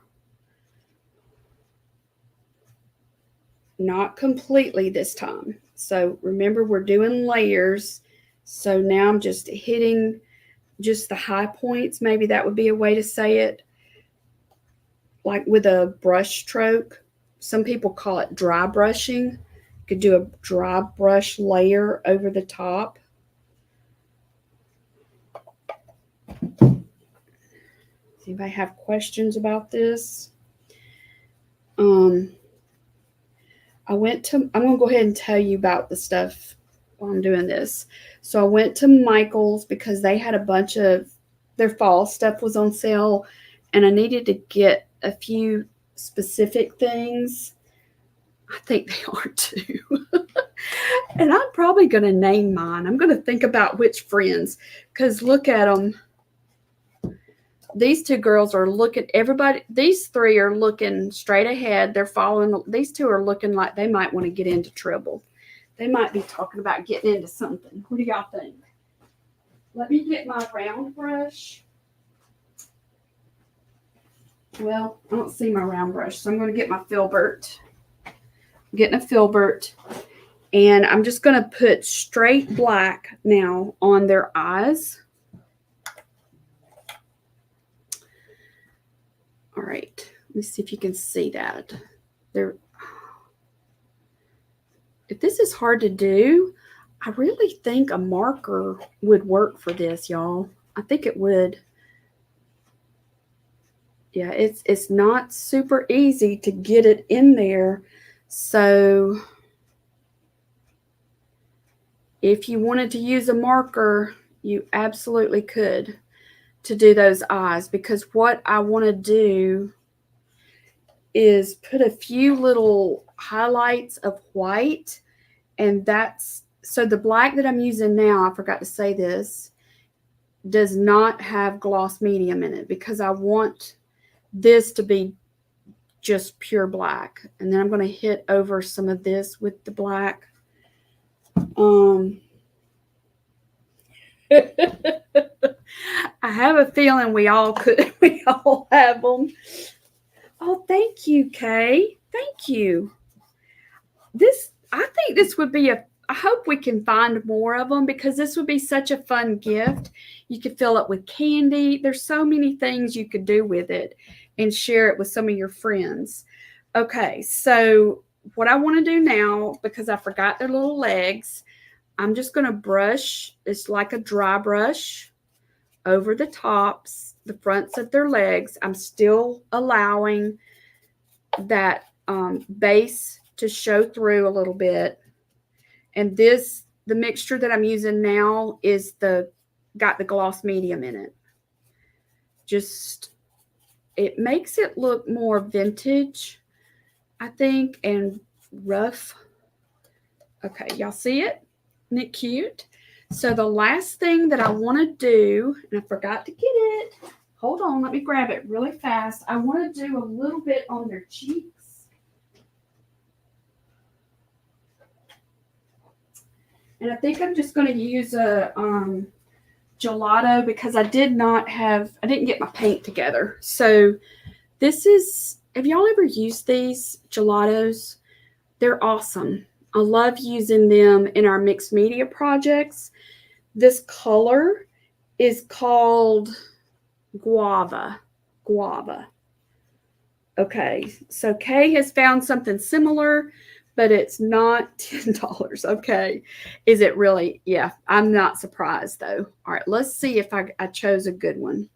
Not completely this time. So remember, we're doing layers. So now I'm just hitting just the high points. Maybe that would be a way to say it. Like with a brush stroke. Some people call it dry brushing. You could do a dry brush layer over the top. Does anybody have questions about this? I'm going to go ahead and tell you about the stuff while I'm doing this. So I went to Michael's because they had a bunch of their fall stuff was on sale, and I needed to get a few specific things. I think they are too. And I'm probably going to name mine. I'm going to think about which friends, because look at them. These two girls are looking, these three are looking straight ahead. They're following, these two are looking like they might want to get into trouble. They might be talking about getting into something. What do y'all think? Let me get my round brush. Well, I don't see my round brush, so I'm going to get my filbert. I'm getting a filbert. And I'm just going to put straight black now on their eyes. All right, let me see if you can see that. If this is hard to do, I really think a marker would work for this, y'all. I think it would. Yeah, it's not super easy to get it in there. So if you wanted to use a marker, you absolutely could. to do those eyes, because what I want to do is put a few little highlights of white, and that's, so the black that I'm using now, I forgot to say this, does not have gloss medium in it, because I want this to be just pure black. And then I'm going to hit over some of this with the black. I have a feeling we all have them. Oh, thank you, Kay. Thank you. I think this would be I hope we can find more of them, because this would be such a fun gift. You could fill it with candy. There's so many things you could do with it and share it with some of your friends. Okay, so what I want to do now, because I forgot their little legs, I'm just going to brush, it's like a dry brush, over the tops, the fronts of their legs. I'm still allowing that base to show through a little bit. And the mixture that I'm using now is got the gloss medium in it. Just, it makes it look more vintage, I think, and rough. Okay, y'all see it? Isn't it cute? So the last thing that I want to do, and I forgot to get it. Hold on, let me grab it really fast. I want to do a little bit on their cheeks. And I think I'm just going to use a gelato, because I didn't get my paint together. So this is, have y'all ever used these gelatos? They're awesome. I love using them in our mixed media projects. This color is called Guava. Okay, so Kay has found something similar, but it's not $10. Okay, is it really? Yeah, I'm not surprised though. All right, let's see if I chose a good one.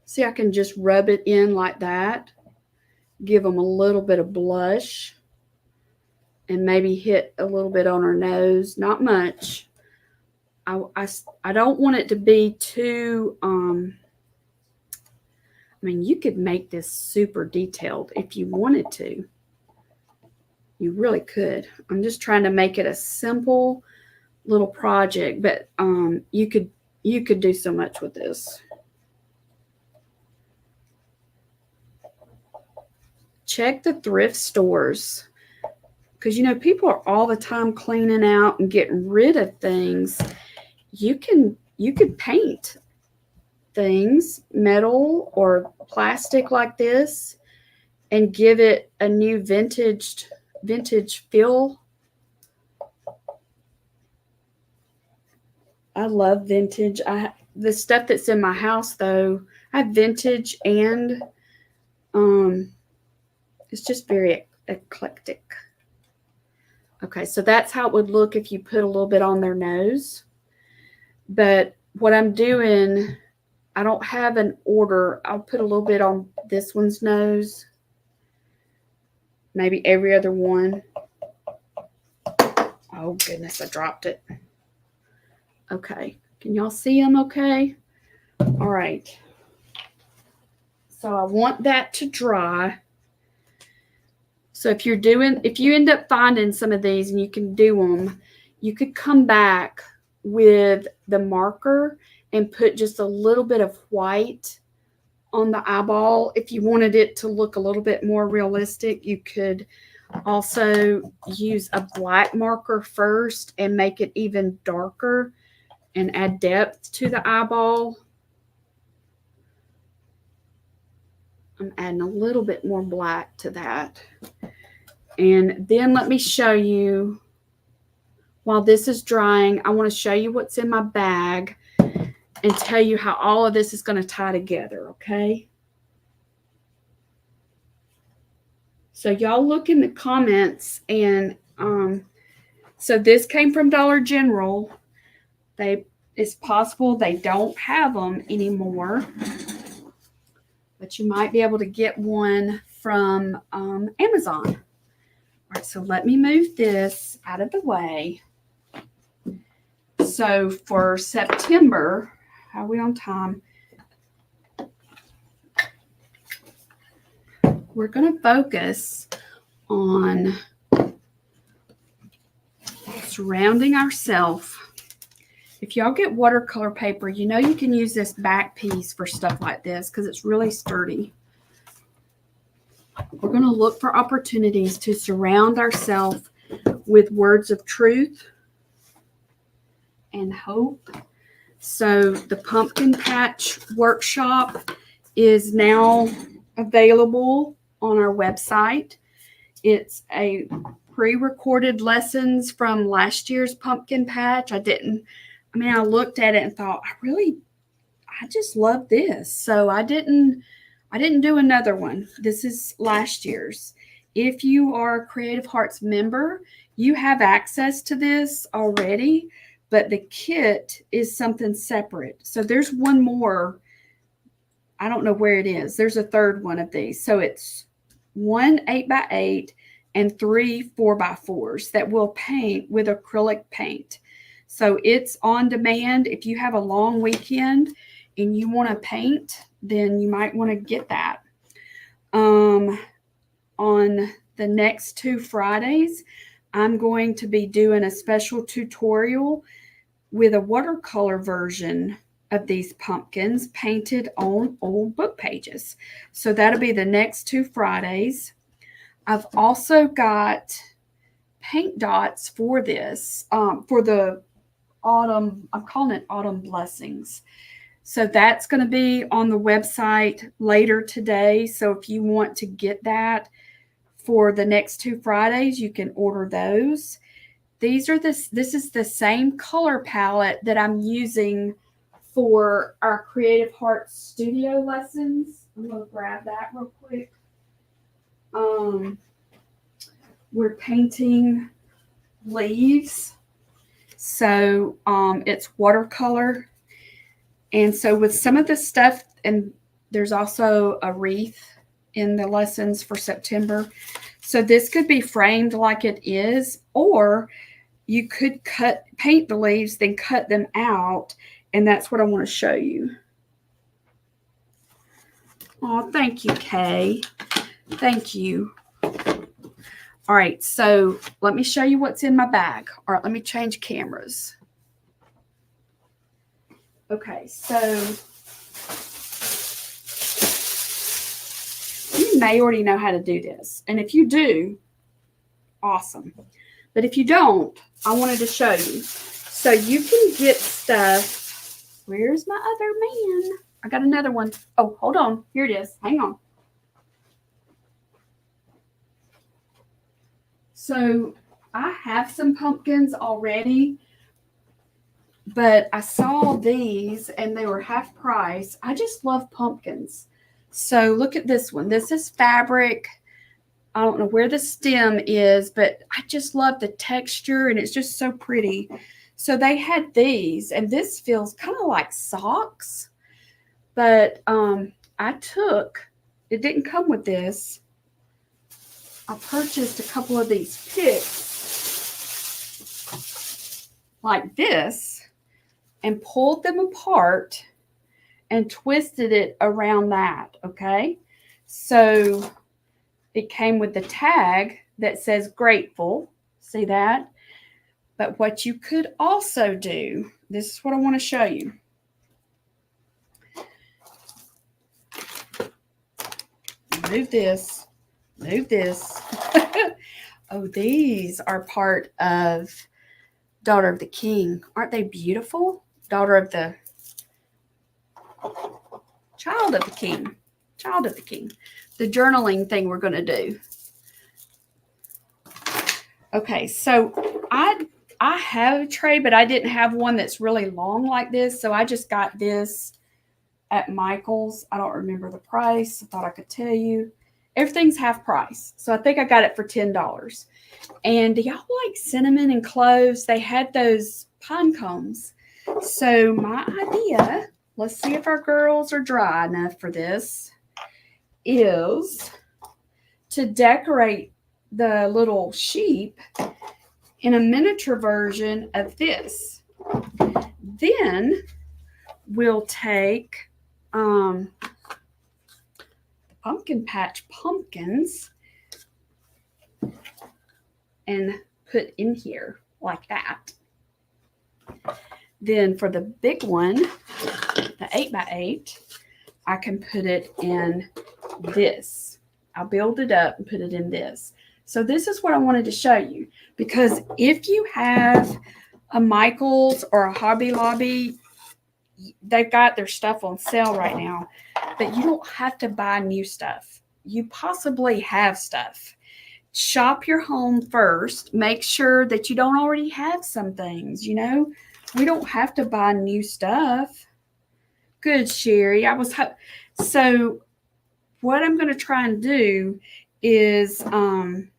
See, I can just rub it in like that, give them a little bit of blush, and maybe hit a little bit on her nose, not much. I don't want it to be too, I mean, you could make this super detailed if you wanted to. You really could. I'm just trying to make it a simple little project, but you could do so much with this. Check the thrift stores, because you know people are all the time cleaning out and getting rid of things. You could paint things, metal or plastic like this, and give it a new vintage feel. I love vintage. The stuff that's in my house though, I have vintage, and it's just very eclectic. Okay, so that's how it would look if you put a little bit on their nose. But what I'm doing, I don't have an order. I'll put a little bit on this one's nose, maybe every other one. Oh goodness, I dropped it. Okay, can y'all see them okay? All right. So I want that to dry. So if you end up finding some of these and you can do them, you could come back with the marker and put just a little bit of white on the eyeball. If you wanted it to look a little bit more realistic, you could also use a black marker first and make it even darker and add depth to the eyeball. I'm adding a little bit more black to that. And then let me show you, while this is drying, I want to show you what's in my bag and tell you how all of this is going to tie together, okay? So y'all look in the comments, and so this came from Dollar General. It's possible they don't have them anymore, but you might be able to get one from Amazon. All right, so let me move this out of the way. So for September, how are we on time? We're going to focus on surrounding ourselves. If y'all get watercolor paper, you know you can use this back piece for stuff like this because it's really sturdy. We're going to look for opportunities to surround ourselves with words of truth and hope. So the pumpkin patch workshop is now available on our website. It's a pre-recorded lessons from last year's pumpkin patch. I looked at it and thought, I just love this. So I didn't do another one. This is last year's. If you are a Creative Hearts member, you have access to this already, but the kit is something separate. So there's one more. I don't know where it is. There's a third one of these. So it's 1 8x8 and 3 4x4s that we'll paint with acrylic paint. So it's on demand. If you have a long weekend and you want to paint, then you might want to get that. On the next 2 Fridays, I'm going to be doing a special tutorial with a watercolor version of these pumpkins painted on old book pages. So that'll be the next 2 Fridays. I've also got paint dots for this, for the autumn, I'm calling it Autumn Blessings. So that's going to be on the website later today. So if you want to get that for the next 2 Fridays, you can order those. This is the same color palette that I'm using for our Creative Hearts studio lessons. I'm going to grab that real quick. We're painting leaves. So it's watercolor. And so with some of the stuff, and there's also a wreath in the lessons for September. So this could be framed like it is, or you could paint the leaves, then cut them out. And that's what I want to show you. Oh, thank you, Kay. Thank you. All right, so let me show you what's in my bag. All right, let me change cameras. Okay, so you may already know how to do this. And if you do, awesome. But if you don't, I wanted to show you. So you can get stuff. Where's my other man? I got another one. Oh, hold on. Here it is. Hang on. So I have some pumpkins already, but I saw these and they were half price. I just love pumpkins. So look at this one. This is fabric. I don't know where the stem is, but I just love the texture and it's just so pretty. So they had these, and this feels kind of like socks, but it didn't come with this. I purchased a couple of these picks like this and pulled them apart and twisted it around that, okay? So it came with the tag that says grateful. See that? But what you could also do, this is what I want to show you. Move this. Move this. Oh, these are part of Daughter of the King. Aren't they beautiful? Daughter of the Child of the King. Child of the King. The journaling thing we're going to do. Okay, so I have a tray, but I didn't have one that's really long like this. So I just got this at Michael's. I don't remember the price. I thought I could tell you. Everything's half price. So I think I got it for $10. And do y'all like cinnamon and cloves? They had those pine cones. So my idea, let's see if our girls are dry enough for this, is to decorate the little sheep in a miniature version of this. Then we'll take pumpkin patch pumpkins and put in here like that. Then for the big one, the 8x8, I can put it in this. I'll build it up and put it in this. So this is what I wanted to show you, because if you have a Michael's or a Hobby Lobby, they've got their stuff on sale right now, but you don't have to buy new stuff. You possibly have stuff. Shop your home first. Make sure that you don't already have some things, you know. We don't have to buy new stuff. Good, Sherry. So what I'm going to try and do is, wasn't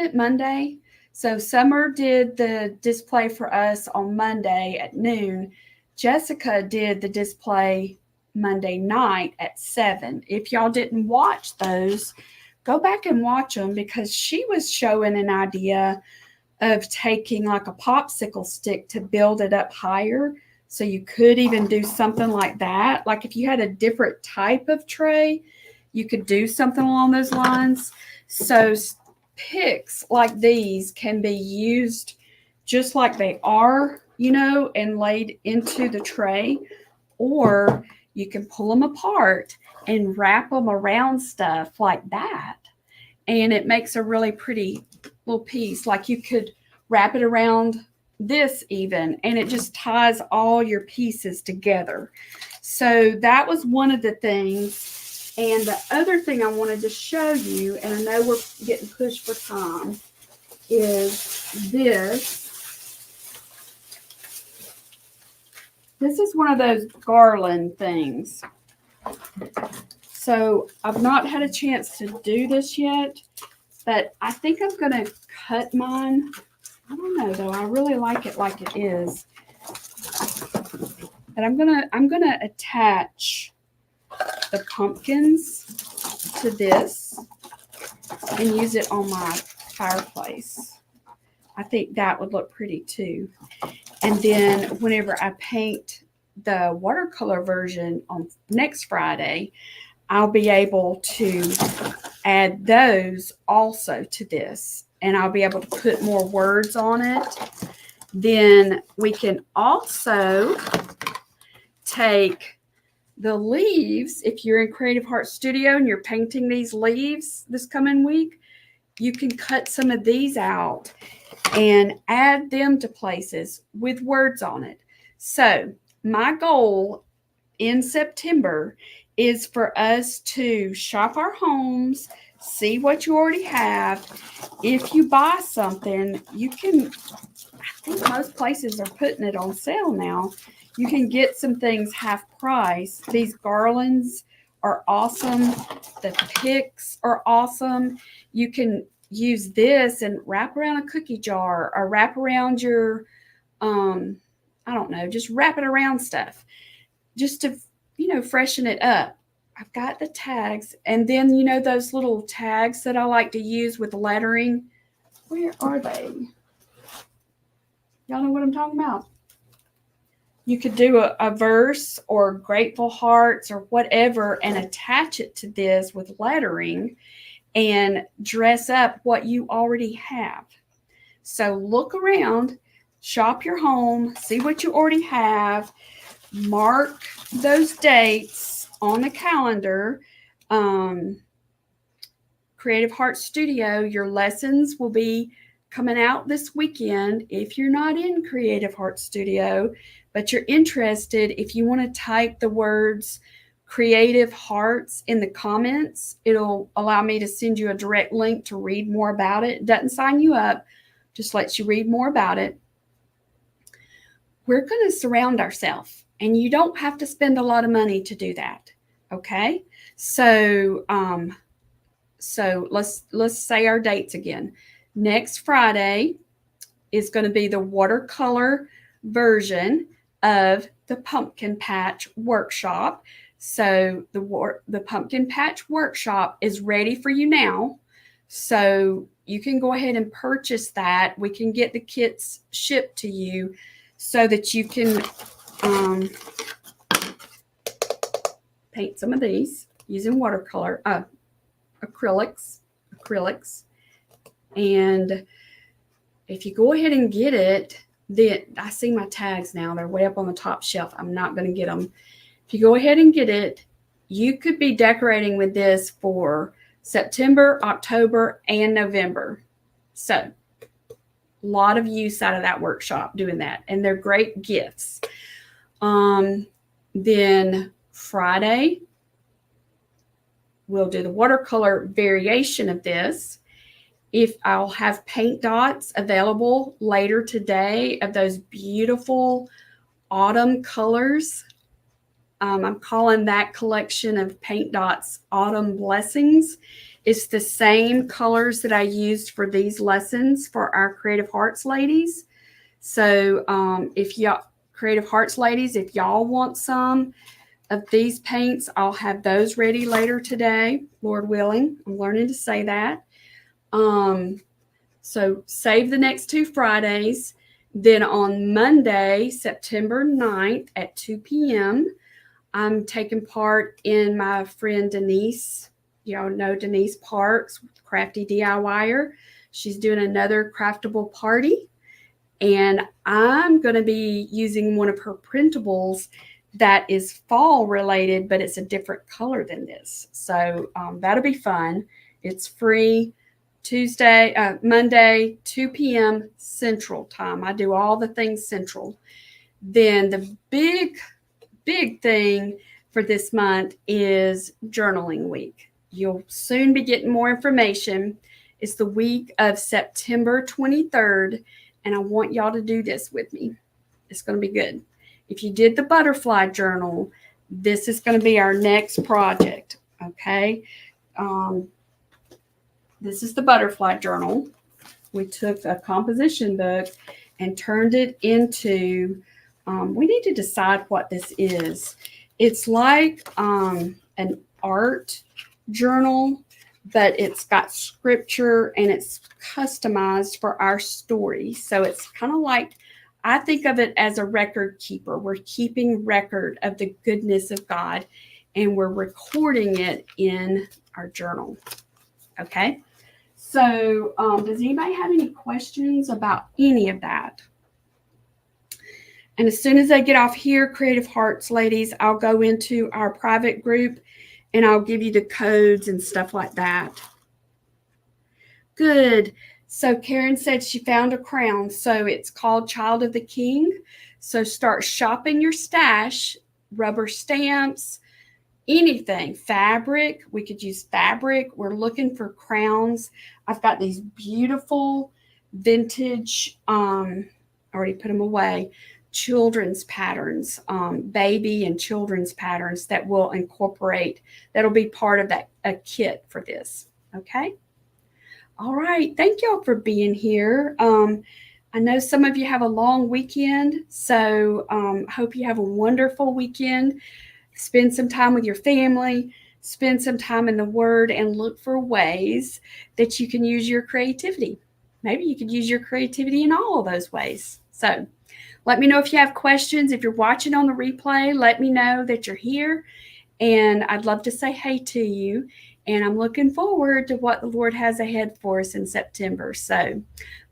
it Monday? So Summer did the display for us on Monday at noon. Jessica did the display Monday night at 7. If y'all didn't watch those, go back and watch them, because she was showing an idea of taking like a popsicle stick to build it up higher. So you could even do something like that. Like if you had a different type of tray, you could do something along those lines. So picks like these can be used just like they are, you know, and laid into the tray, or you can pull them apart and wrap them around stuff like that. And it makes a really pretty little piece. Like you could wrap it around this even, and it just ties all your pieces together. So that was one of the things. And the other thing I wanted to show you, and I know we're getting pushed for time, is this. This is one of those garland things. So I've not had a chance to do this yet, but I think I'm going to cut mine. I don't know though. I really like it it is. But I'm gonna attach the pumpkins to this and use it on my fireplace. I think that would look pretty too. And then whenever I paint the watercolor version on next Friday, I'll be able to add those also to this, and I'll be able to put more words on it. Then we can also take the leaves. If you're in Creative Heart Studio and you're painting these leaves this coming week, you can cut some of these out and add them to places with words on it. So my goal in September is for us to shop our homes, see what you already have. If you buy something, you can, I think most places are putting it on sale now. You can get some things half price. These garlands are awesome. The picks are awesome. You can use this and wrap around a cookie jar, or wrap around your, I don't know, just wrap it around stuff just to, you know, freshen it up. I've got the tags, and then, you know, those little tags that I like to use with lettering. Where are they? Y'all know what I'm talking about? You could do a verse or grateful hearts or whatever and attach it to this with lettering and dress up what you already have. So look around, shop your home, see what you already have, mark those dates on the calendar. Creative Heart Studio, your lessons will be coming out this weekend. If you're not in Creative Heart Studio, but you're interested, if you want to type the words Creative Hearts in the comments, it'll allow me to send you a direct link to read more about it. It doesn't sign you up, just lets you read more about it. We're going to surround ourselves, and you don't have to spend a lot of money to do that. Okay? So let's say our dates again. Next Friday is going to be the watercolor version of the Pumpkin Patch Workshop. So the Pumpkin Patch Workshop is ready for you now. So you can go ahead and purchase that. We can get the kits shipped to you so that you can paint some of these using watercolor, acrylics. And if you go ahead and get it, then I see my tags now. They're way up on the top shelf. I'm not going to get them. If you go ahead and get it, you could be decorating with this for September, October, and November. So a lot of use out of that workshop doing that. And they're great gifts. Then Friday, we'll do the watercolor variation of this. If I'll have paint dots available later today of those beautiful autumn colors. I'm calling that collection of paint dots Autumn Blessings. It's the same colors that I used for these lessons for our Creative Hearts ladies. So if y'all, Creative Hearts ladies, if y'all want some of these paints, I'll have those ready later today, Lord willing. I'm learning to say that. So save the next 2 Fridays. Then on Monday, September 9th at 2 p.m., I'm taking part in my friend Denise. Y'all know Denise Parks, Crafty DIYer. She's doing another craftable party. And I'm going to be using one of her printables that is fall related, but it's a different color than this. So that'll be fun. It's free. Monday, 2 p.m. Central Time. I do all the things Central. Then the big thing for this month is journaling week. You'll soon be getting more information. It's the week of September 23rd, and I want y'all to do this with me. It's going to be good. If you did the butterfly journal, this is going to be our next project, okay? This is the butterfly journal. We took a composition book and turned it into, we need to decide what this is. It's like an art journal, but it's got scripture and it's customized for our story. So it's kind of like, I think of it as a record keeper. We're keeping record of the goodness of God and we're recording it in our journal. Okay. So does anybody have any questions about any of that? And as soon as I get off here, Creative Hearts ladies, I'll go into our private group and I'll give you the codes and stuff like that. Good. So Karen said she found a crown. So it's called Child of the King. So start shopping your stash, rubber stamps, anything, fabric. We could use fabric. We're looking for crowns. I've got these beautiful vintage, already put them away, children's patterns, baby and children's patterns that will incorporate, that'll be part of that a kit for this. Okay. All right. Thank y'all for being here. I know some of you have a long weekend, so hope you have a wonderful weekend. Spend some time with your family, spend some time in the Word, and look for ways that you can use your creativity. Maybe you could use your creativity in all of those ways. So let me know if you have questions. If you're watching on the replay, let me know that you're here. And I'd love to say hey to you. And I'm looking forward to what the Lord has ahead for us in September. So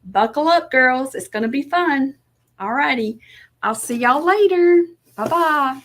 buckle up, girls. It's going to be fun. All righty. I'll see y'all later. Bye-bye.